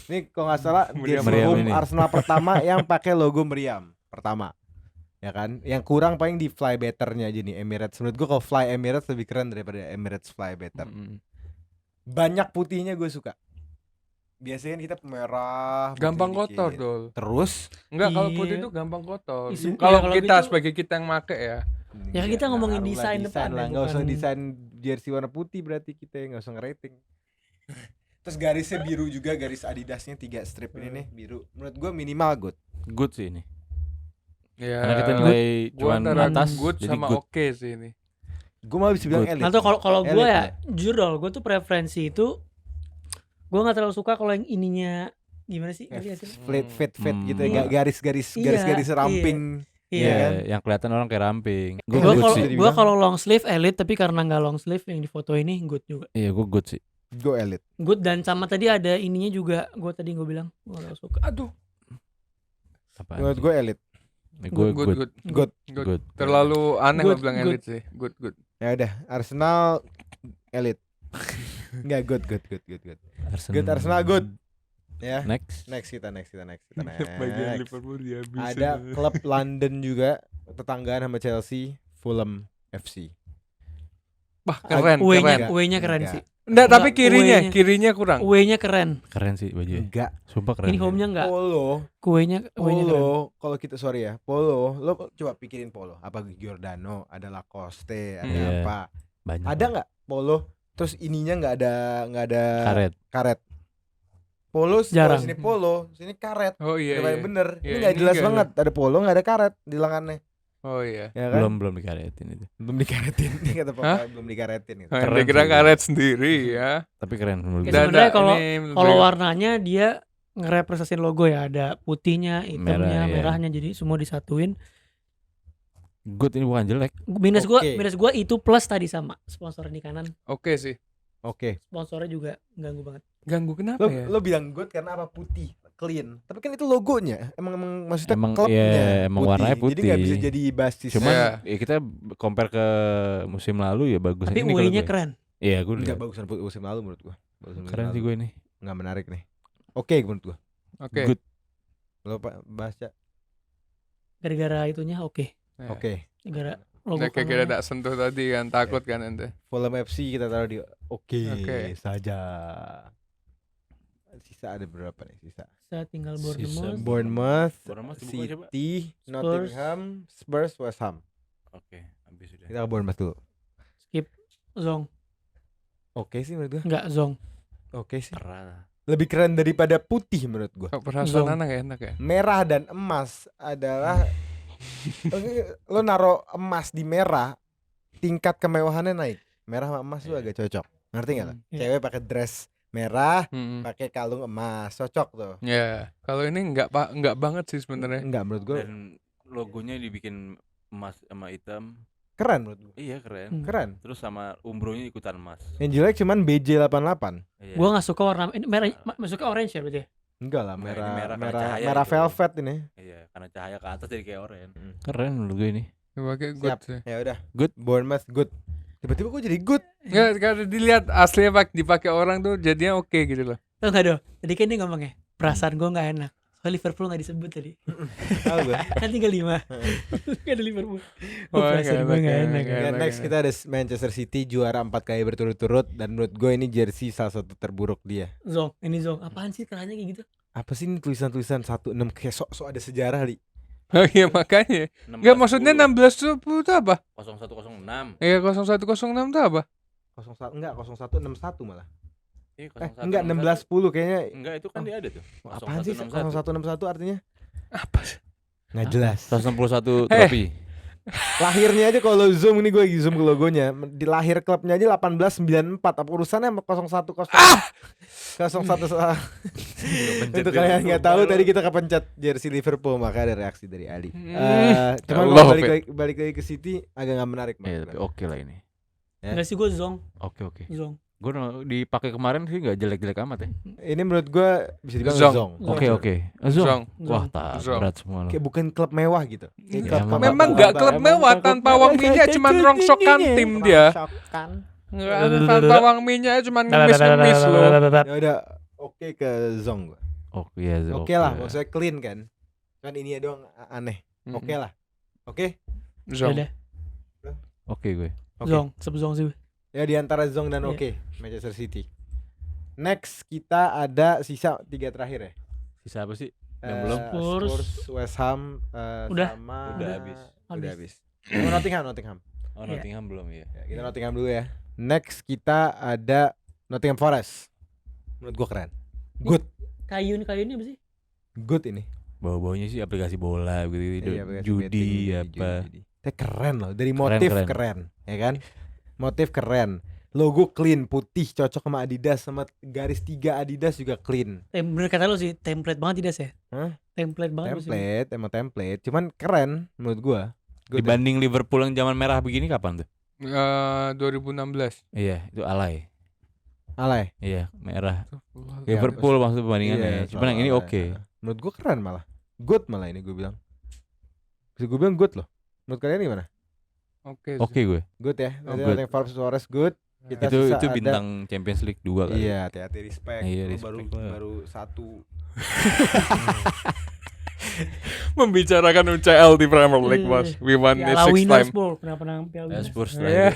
Ini kalau nggak salah Meriam. jersey Meriam home ini. Arsenal pertama yang pakai logo meriam pertama. Ya kan? Yang kurang paling di Fly Better-nya aja nih Emirates. Menurut gue kalau Fly Emirates lebih keren daripada Emirates Fly Better. Banyak putihnya gue suka. Biasanya kan kita merah, putih Gampang dikit. kotor dol. Terus Iya. Enggak, kalau putih itu gampang kotor. Iya, Kalau kalau kita gitu- sebagai kita yang make ya. Ya, kita nggak ngomongin ngaruh lah, desain depan lah, ya, nggak usah bukan- desain jersey warna putih berarti kita nggak usah ngerating. Terus garisnya biru juga, garis Adidasnya 3 strip ini nih biru. Menurut gue minimal good. Good sih ini. Ya. Karena kita nilai gua cuman antara atas good jadi sama good. oke sih ini. Gue malah bisa bilang Good. elit. Atau kalau gue Elit ya lah. jujur dong, gue tuh preferensi itu gue nggak terlalu suka kalau yang ininya gimana sih? Ngerti nggak sih? fit gitu Iya. garis-garis Iya, garis-garis ramping. Iya. Iya, kan? yang kelihatan orang kayak ramping. Gue Gue good kalau sih. dibilang. gue kalau long sleeve elit, tapi karena nggak long sleeve yang di foto ini good juga. Iya, gue good sih. Gue elit. Good dan sama tadi ada ininya juga. Gue tadi gue bilang gue nggak suka. Aduh, Apaan Menurut sih? gue elit. Gue good. Good. Good. Terlalu aneh Good, kalau bilang good. elit sih. Good. Ya udah, Arsenal elit. Enggak good. Good, Arsenal good. Ya. Next. Next kita next. Bagian Liverpool dia bisa. Ada klub London juga tetanggaan sama Chelsea, Fulham FC. Wah, keren. W-nya keren Enggak. sih. Enggak, tapi Enggak, kirinya kurang. W-nya keren. Keren sih bajunya. Enggak. Sumpah keren. Ini home-nya enggak. Polo, W-nya keren. kalau kita sorry ya, Polo, lo coba pikirin Polo. Apa Giordano, ada Lacoste, ada Iya. apa? Banyak. Ada nggak Polo? Terus ininya nggak ada karet. Polo, Jarang. sini Polo, sini karet. Oh iya. Yang iya. bener. Iya, Ini nggak ini jelas nggak banget. Ada Polo nggak ada karet di lengannya. Oh iya. Ya kan? Belum dikaretin itu. Belum dikaretin. Ini kata Hah? papa belum dikaretin gitu. Dia Keren kira sih. karet sendiri ya. Tapi keren menurut Ya, gue. sebenarnya kalau- ini Kalau menurut- warnanya dia ngerepresentasiin logo ya, ada putihnya, hitamnya, Merah, iya. merahnya, jadi semua disatuin. Good ini bukan jelek. Minus Oke. gua itu plus tadi sama sponsor di kanan. Oke sih. Oke. Sponsornya juga ganggu banget. Ganggu kenapa Lo, ya? lo bilang good karena apa? Putih, clean. Tapi kan itu logonya. Emang maksudnya Emang, klubnya iya, emang warnanya Jadi nggak bisa putih. jadi basis. Cuman Iya. ya kita compare ke musim lalu ya bagus. Tapi ini kalau UI-nya gue. keren. Iya, gue Enggak liat. bagusan musim lalu menurut gua. Bagusan musim Keren sih lalu. gue ini. Nggak menarik nih. Oke menurut gua. Oke. Good. Lo Pak baca. Gara-gara itunya oke. Ya. Oke. Gara logo Udah kayak kita kanannya. tak sentuh tadi kan, takut kan ente. Fulham FC kita taruh di oke Oke. saja. Sisa ada berapa nih sisa? Saya tinggal Sisa Bournemouth. Bournemouth, Bournemouth dibuka coba. City, Nottingham, Spurs, West Ham. Oke, habis sudah. Kita ke Bournemouth dulu. Zong. Oke sih menurut gua. Enggak Zong. Oke sih. Terah. Lebih keren daripada putih menurut gua. Kok perasaan Zong. anak ya enak ya? Merah dan emas adalah lo naro emas di merah, tingkat kemewahannya naik. Merah sama emas tuh Iya. agak cocok. Ngerti nggak? Iya. Cewek pakai dress merah, Hmm. pakai kalung emas, cocok tuh. Ya, kalau ini enggak banget sih sebenarnya. Enggak menurut gua Dan logonya dibikin emas sama hitam. keren menurut gua. Iya, keren. Hmm. Keren. Terus sama umbronya ikutan emas. Yang jelek cuman BJ88. Iya. Gua enggak suka warna ini merah, masuknya orange ya berarti. ya? Enggak lah, Nah, ini merah merah karena merah cahaya merah itu. velvet ini. Iya, karena cahaya ke atas jadi kayak oranye. Mm. Keren menurut gue ini. Pakai good Siap. sih. Ya udah. Good. Bournemouth good. Tiba-tiba kok jadi good. Enggak, kalau dilihat aslinya dipakai orang tuh jadinya oke gitu loh. Tahu enggak, Do? Tadi kan dia ngomongnya, perasaan gua enggak enak. Soalnya Liverpool enggak disebut tadi. Tahu gua. Kan tinggal 5. Enggak ada Liverpool. Oh, Wah, perasaan nggak gua enak, enggak nggak enak. enak. Ya, next kita ada Manchester City juara 4 kali berturut-turut dan menurut gue ini jersey salah satu terburuk dia. Zong, ini Zong. Apaan sih kerahnya kayak gitu? Apa sih ini tulisan-tulisan 16 kayak sok-sok ada sejarah li. Oh iya makanya. Enggak maksudnya 16 itu apa? 0106. Iya 0106 itu apa? 01 enggak 0161 malah. Iya, Enggak 1610 kayaknya. Enggak, itu kan dia ada tuh. Apaan sih 0161 artinya? Apa sih? Nggak jelas. 161 trofi. Lahirnya aja kalau zoom ini gue lagi zoom ke logonya. Di lahir klubnya aja 1894. Apa urusannya sama 010? 01 Itu kalian nggak tahu tadi kita kepencet jersey Liverpool maka ada reaksi dari Ali. Cuman I kalau love balik lagi ke City agak nggak menarik. Iya, tapi oke lah ini. Ya. Enggak sih gua Zong, Oke. Zong. Gue dipakai kemarin sih nggak jelek-jelek amat ya. Ini menurut gue bisa dibilang Zong. zong. Oke. Zong. Wah, tak Zong. berat semua loh. Kayak bukan klub mewah gitu. Kayak Iya, klub emang- Memang enggak klub mewah tanpa Wang Minyak cuman rongsokan tim dia. Enggak, tanpa Wang Minyak cuman ngemis-ngemis loh. Ya udah oke ke zong gue. Oke ya. Oke lah, maksudnya clean kan. Kan ini doang aneh. Oke lah. Oke. Ya Zong. udah, Oke gue. Oke. Zong, sub-Zong sih. Ya di antara zong dan Iya. oke Manchester City. Next kita ada sisa 3 terakhir ya. Sisa apa sih? Eh, Yang belum? Spurs. West Ham, Udah. sama Udah habis. Udah habis. Oh, Nottingham. Oh, Iya. Nottingham belum ya. Ya, kita Nottingham dulu ya. Next kita ada Nottingham Forest. Menurut gua keren. Good, Kayun apa sih? good ini. Bau-baunya sih aplikasi bola gitu, Iya, aplikasi judi betting, apa. judi. Tapi keren loh. Dari Keren, motif keren. keren, ya kan? Motif keren. Logo clean, putih, cocok sama Adidas, sama garis 3 Adidas juga clean. Bener kata lu sih, template banget tidak sih? Hah? Template banget lu sih. Template, emang template. Cuman keren menurut gua. Good. Dibanding Liverpool yang zaman merah begini kapan tuh? 2016. Iya, itu alay. Alay. Iya, merah. Ya, Liverpool maksud Iya, perbandingannya. Cuman yang ini soal oke. alay. Menurut gua keren malah. Good malah ini gua bilang. Bisa gua bilang good loh. Menurut kalian gimana? Oke. Oke gue. Good ya. Oh, Nanti good. Nottingham Forest good. Kita Itu sisa itu ada- bintang Champions League 2 kali. Iya, hati-hati respect. Iya, Lu respect baru lah. baru 1. Membicarakan UCL di Premier League, Iya. Bos. We won it Piala 6 Winners time. Bowl, pernah Piala Ya, Winners. Spurs Iya. lagi.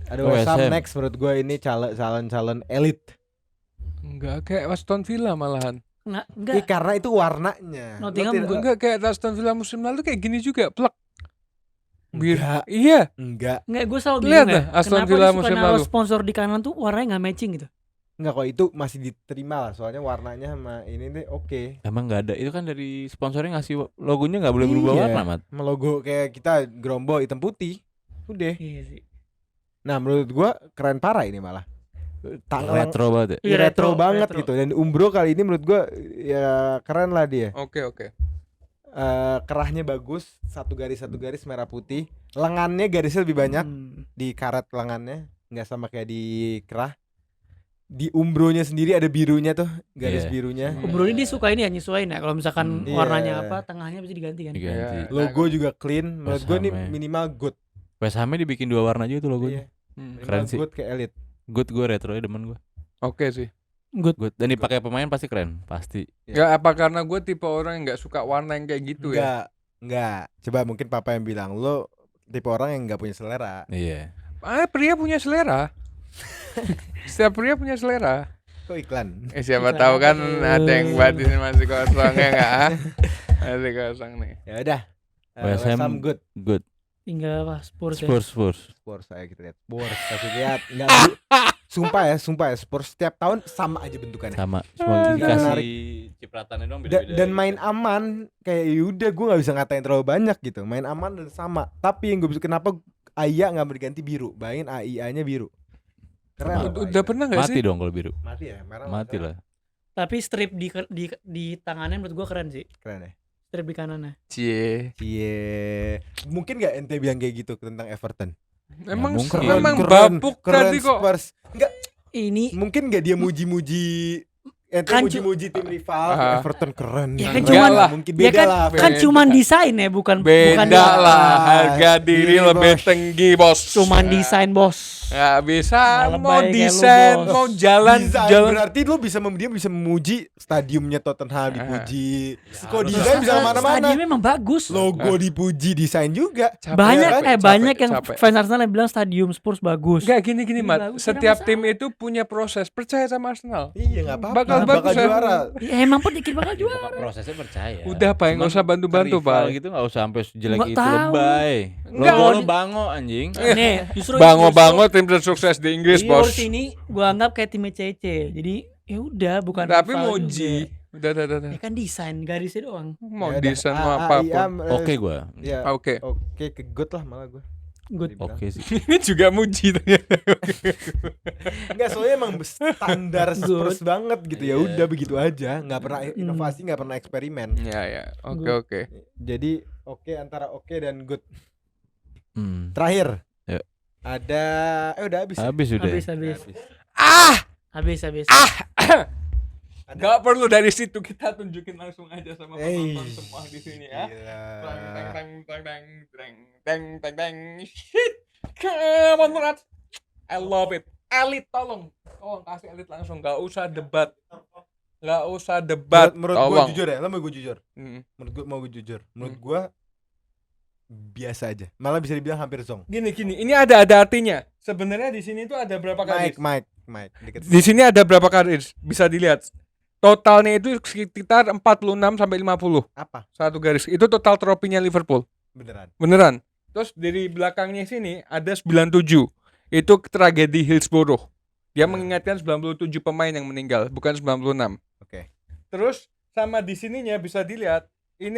Ada Oh, West Ham West Ham. next menurut gue ini calon elite. Enggak kayak Aston Villa malahan. Nah, Iya, enggak. karena itu warnanya. Nottingham Lo tidak- Enggak kayak Aston Villa musim lalu kayak gini juga, plek. Enggak, Iya. enggak. Enggak, gue selalu Lihat bingung dah, ya. Aston Kenapa Villa dia suka musim naruh lalu. sponsor di kanan tuh warnanya nggak matching gitu. Enggak kok itu masih diterima lah soalnya warnanya sama ini deh oke. Emang nggak ada. Itu kan dari sponsornya ngasih logonya nggak boleh berubah Iya. warna, Mat. Sama logo kayak kita Grombo hitam putih. Udah. Iya sih. Nah, menurut gua keren parah ini malah. Retro banget. Ya? Iya, retro banget retro. gitu dan Umbro kali ini menurut gua ya keren lah dia. Oke. kerahnya bagus, satu garis merah putih. Lengannya garisnya lebih banyak di karet lengannya, nggak sama kayak di kerah. Di umbronya sendiri ada birunya tuh, garis Iya. birunya. Bro ini dia suka ini ya nyesuaiin ya. Kalau misalkan Iya. warnanya apa, tengahnya bisa diganti kan. Diganti. Iya. Logo juga clean. Menurut gue nih Sama. minimal good. West Ham-nya dibikin 2 warna juga tuh Iya. logonya. Minimal Keren sih. good kayak Elite. Good, gue retro demen gue. Oke sih. Good. Good. Dan dipakai pemain pasti keren, pasti. Nggak apa karena gue tipe orang yang nggak suka warna yang kayak gitu ya. Enggak. Coba mungkin papa yang bilang lo tipe orang yang nggak punya selera. Iya. Pria punya selera. Setiap pria punya selera. Kok iklan? Siapa Iklan tahu apa kan tuh? ada yang batin masih kosong ya nggak? Masih kosong nih. Ya udah. West Ham good. Good. Tinggal apa Spurs ya. Spurs. Spurs saya kita lihat. Spurs kasih lihat. Enggak sumpah ya Spurs setiap tahun sama aja bentukannya. Sama. Cuma Menarik. dikasih cipratannya doang beda-beda. Dan main aman kayak yaudah gue nggak bisa ngatain terlalu banyak gitu. Main aman dan sama. Tapi yang gue bisa kenapa Aya nggak berganti biru? Bayangin AIA-nya biru. Keren. loh, Udah Aya. pernah nggak Mati sih? dong kalau biru. Mati ya, merah Mati merah. lah. Tapi strip di tangannya menurut gua keren sih. Keren ya. Strip di kanannya. Cie. Cie. Mungkin nggak ente bilang kayak gitu tentang Everton? Emang mungkin. memang Keren, bapuk keren tadi kok. Spurs. Enggak, Ini mungkin nggak dia muji-muji ente Kan muji-muji tim rival. Ah. Everton keren. Ya kan keren. cuman- Lah, mungkin ya beda kan, lah. kan beda. cuman desain ya, bukan Beda lah, harga diri Iya, lebih Bos. tinggi bos. cuman desain bos. Nggak bisa Nggak mau lebay kayak lu, desain, Bos. mau jalan Desain jalan. berarti lu bisa dia bisa memuji stadiumnya Tottenham dipuji. Kok harus. desain bisa kemana-mana. Stadionnya memang bagus. Logo dipuji, desain juga. Capek, Banyak capek, banyak capek, yang capek. fans Arsenal yang bilang stadium Spurs bagus. Enggak gini Ini Mat. bagus, Setiap kenapa tim itu punya proses. Percaya sama Arsenal. Iya nggak apa-apa. Bakal Bakal bagus ya. juara. Ya, emang pun dikit bakal juara. Pokok prosesnya percaya. Udah Pak, nggak Cuman usah bantu-bantu ke rival Pak. gitu nggak usah sampai sejelek Nggak itu tahu. lebay. Enggak. Logo lo bango anjing. Nih, justru Bango-bango tim tersukses di Inggris bos. Spurs ini gua anggap kayak timnya CC. Jadi ya udah bukan Tapi rival muji. juga. Udah. Ya kan desain garisnya doang. Mau Ya udah. desain mau AIA, apapun. Oke gua. Ya. Oke. Oke, ke good lah malah gue. Good. Oke sih. Ini juga muji ternyata. Enggak, soalnya emang standar Spurs Good. banget gitu ya. Iya. Udah begitu aja, nggak pernah inovasi, nggak pernah eksperimen. Ya. Oke Good. oke. Jadi oke antara oke dan good. Hmm. Terakhir. Ya. Ada udah habis. Ya? Habis udah. Habis. Habis. Gak perlu dari situ, kita tunjukin langsung aja sama Hey. penonton semua di sini ya. Gila. Teng. Shit. Come on Murat. I love it. Elit tolong kasih elit langsung, gak usah debat. Menurut gue Tolong. jujur ya, lo mau gue jujur. Mm. Menurut gue gue biasa aja. Malah bisa dibilang hampir zong. Gini, ini ada artinya. Sebenarnya di sini tuh ada berapa kali? Mike, deket. Di sini ada berapa kali? Bisa dilihat. Totalnya itu sekitar 46 sampai 50. Apa? Satu garis. Itu total trofinya Liverpool. Beneran. Terus dari belakangnya sini ada 97. Itu tragedi Hillsborough. Dia mengingatkan 97 pemain yang meninggal, bukan 96. Oke. Terus sama di sininya bisa dilihat, ini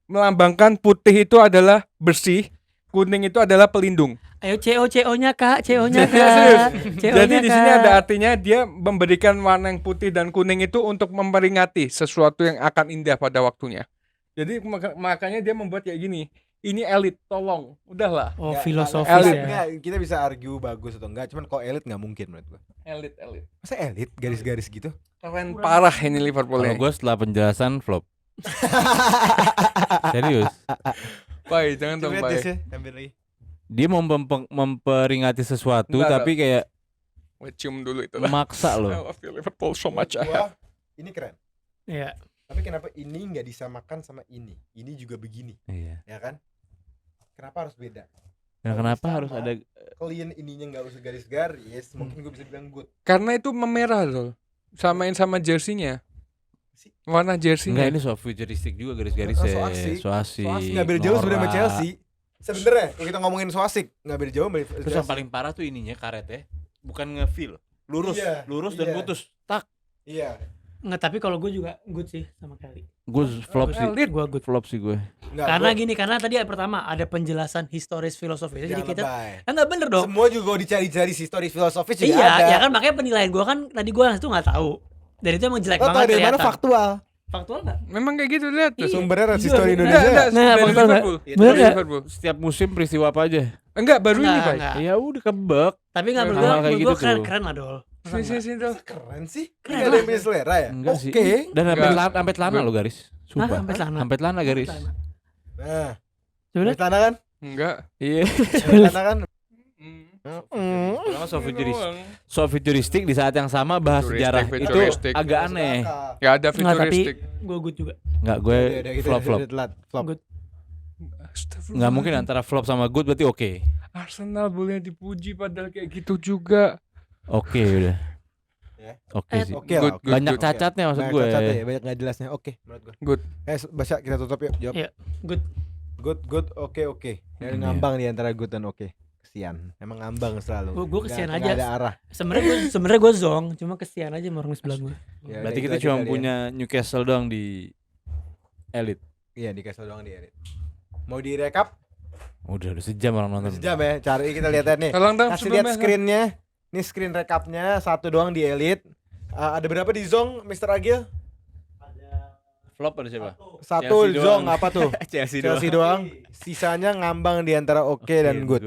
melambangkan putih itu adalah bersih, kuning itu adalah pelindung. Ayo CO-nya Kak, CO-nya Serius. Kak. Jadi di sini ada artinya dia memberikan warna yang putih dan kuning itu untuk memperingati sesuatu yang akan indah pada waktunya. Jadi makanya dia membuat kayak gini. Ini elit, tolong, udahlah. Oh, Nggak, filosofis elit. ya. Nggak, kita bisa argue bagus atau enggak, cuman kalau elit nggak mungkin menurut gue. Elit. Masa elit garis-garis gitu? Keren parah ini Liverpool Kalau ini. gue setelah penjelasan flop. Serius. Baik, jangan dong Coba baik. ya, ambil lagi. Dia mau memperingati sesuatu Enggak, tapi kayak Wait, cium dulu itu lah. maksa I loh. love you, Liverpool so much. Gua, ini keren. Iya. Tapi kenapa ini nggak disamakan sama ini? Ini juga begini, Iya. ya kan? Kenapa harus beda? Nah, kenapa Sama. harus ada Clean ininya nggak usah garis-garis, mungkin gue bisa bilang good. Karena itu memerah loh. Samain sama jersey-nya. Warna enggak jersey-nya. ini so futuristik juga garis-garisnya. So asik. So asik. Soasik nggak beda jauh sebenarnya sama norak. Chelsea. Sebenarnya kalau kita ngomongin Soasik nggak beda jauh sama Terus yang Chelsea. paling parah tuh ininya karet ya. Bukan nge-feel. Lurus, Iya, lurus dan iya. putus. Tak. Iya. Nggak, tapi kalau gue juga good sih sama kali. Gue flop sih. Elit. Gue good. Flop sih gue. Nggak, Karena gua- gini, karena tadi pertama ada penjelasan historis filosofis. Jadi jangan kita lebay. kan nggak bener dong. Semua juga kalau dicari-cari histori filosofis juga Iya, ada. ya kan makanya penilaian gue kan tadi gue itu nggak tahu. Dan itu emang jelek Lo tau banget dari mana kelihatan. faktual? Faktual nggak? Memang kayak gitu, lihat tuh. Iya. Sumbernya Iya, Resistori iya. Indonesia. Enggak, Nah, dari faktual nggak? Liverpool. Bener Dari nggak? Liverpool. Setiap musim peristiwa apa aja? Enggak, baru ini, Pak. Enggak. Ya udah kebek. Tapi nggak menurut Hal-hal gue, kayak menurut gue gitu keren, tuh. keren lah Dol. Masa Sini, nggak? sini, Dol. Keren sih. Keren Enggak ada lah. yang punya selera ya? Enggak sih. Oke. Dan Enggak. sampai celana lo garis. Hah, Sumpah. sampai celana. Sampai celana garis. Nah, Coba celana kan? Enggak. Iya. Celana kan? Pertama Doang. so futuristik di saat yang sama bahas sejarah itu Futuristik. agak aneh. Ya ada Nggak, tapi futuristik. gue good juga. Enggak, gue flop. Flop. Good. Astagfirullah. Enggak mungkin antara flop sama good berarti oke. Arsenal boleh dipuji padahal kayak gitu juga. Oke udah. Ya. Oke sih. Oke lah. oke. Banyak Oke. cacatnya maksud Banyak gue. cacatnya ya, banyak nggak jelasnya. Oke, menurut gue. Good. Baca kita tutup yuk. Jawab. Iya. Good. Good, oke. Dari Iya. ngambang di antara good dan oke. Kesian. Emang ngambang selalu. Gue kesian Nggak aja. ada arah. Sebenarnya gue zong, cuma kesian aja sama orang sebelah gue. Ya, Berarti udah, kita itu cuma aja kali ya. punya Newcastle doang di Elite. Iya, di Castle doang di edit. Mau direkap? Udah sejam orang nonton. Sejam ya. Cari kita lihat nih. Tolong dong Kasih lihat sebelumnya. screennya. Ini screen recapnya satu doang di Elite. Ada berapa di Zong, Mr. Agil? Flop ada siapa? Satu Chelsea Zong doang. apa tuh? Chelsea Chelsea doang. Sisanya ngambang di antara oke dan good.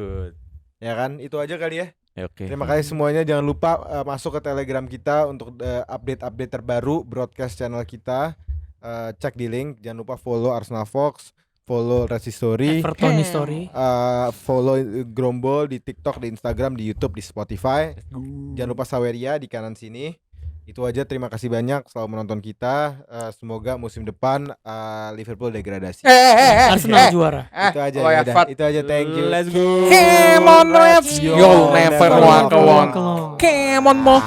Ya kan? Itu aja kali ya. Ya, oke. Terima kasih semuanya. Jangan lupa masuk ke Telegram kita untuk update-update terbaru broadcast channel kita. Cek di link. Jangan lupa follow Arsenal Fox, follow Resistori, Everton History. follow Grombol di TikTok, di Instagram, di YouTube, di Spotify. Jangan lupa Saweria di kanan sini. Itu aja, terima kasih banyak selalu menonton kita. Semoga musim depan Liverpool degradasi. Arsenal juara. Itu aja oh ya, udah. Fat. Itu aja, thank you. Let's go. Come on, let's Yo, go, never never walk walk alone. alone. Come on, mo.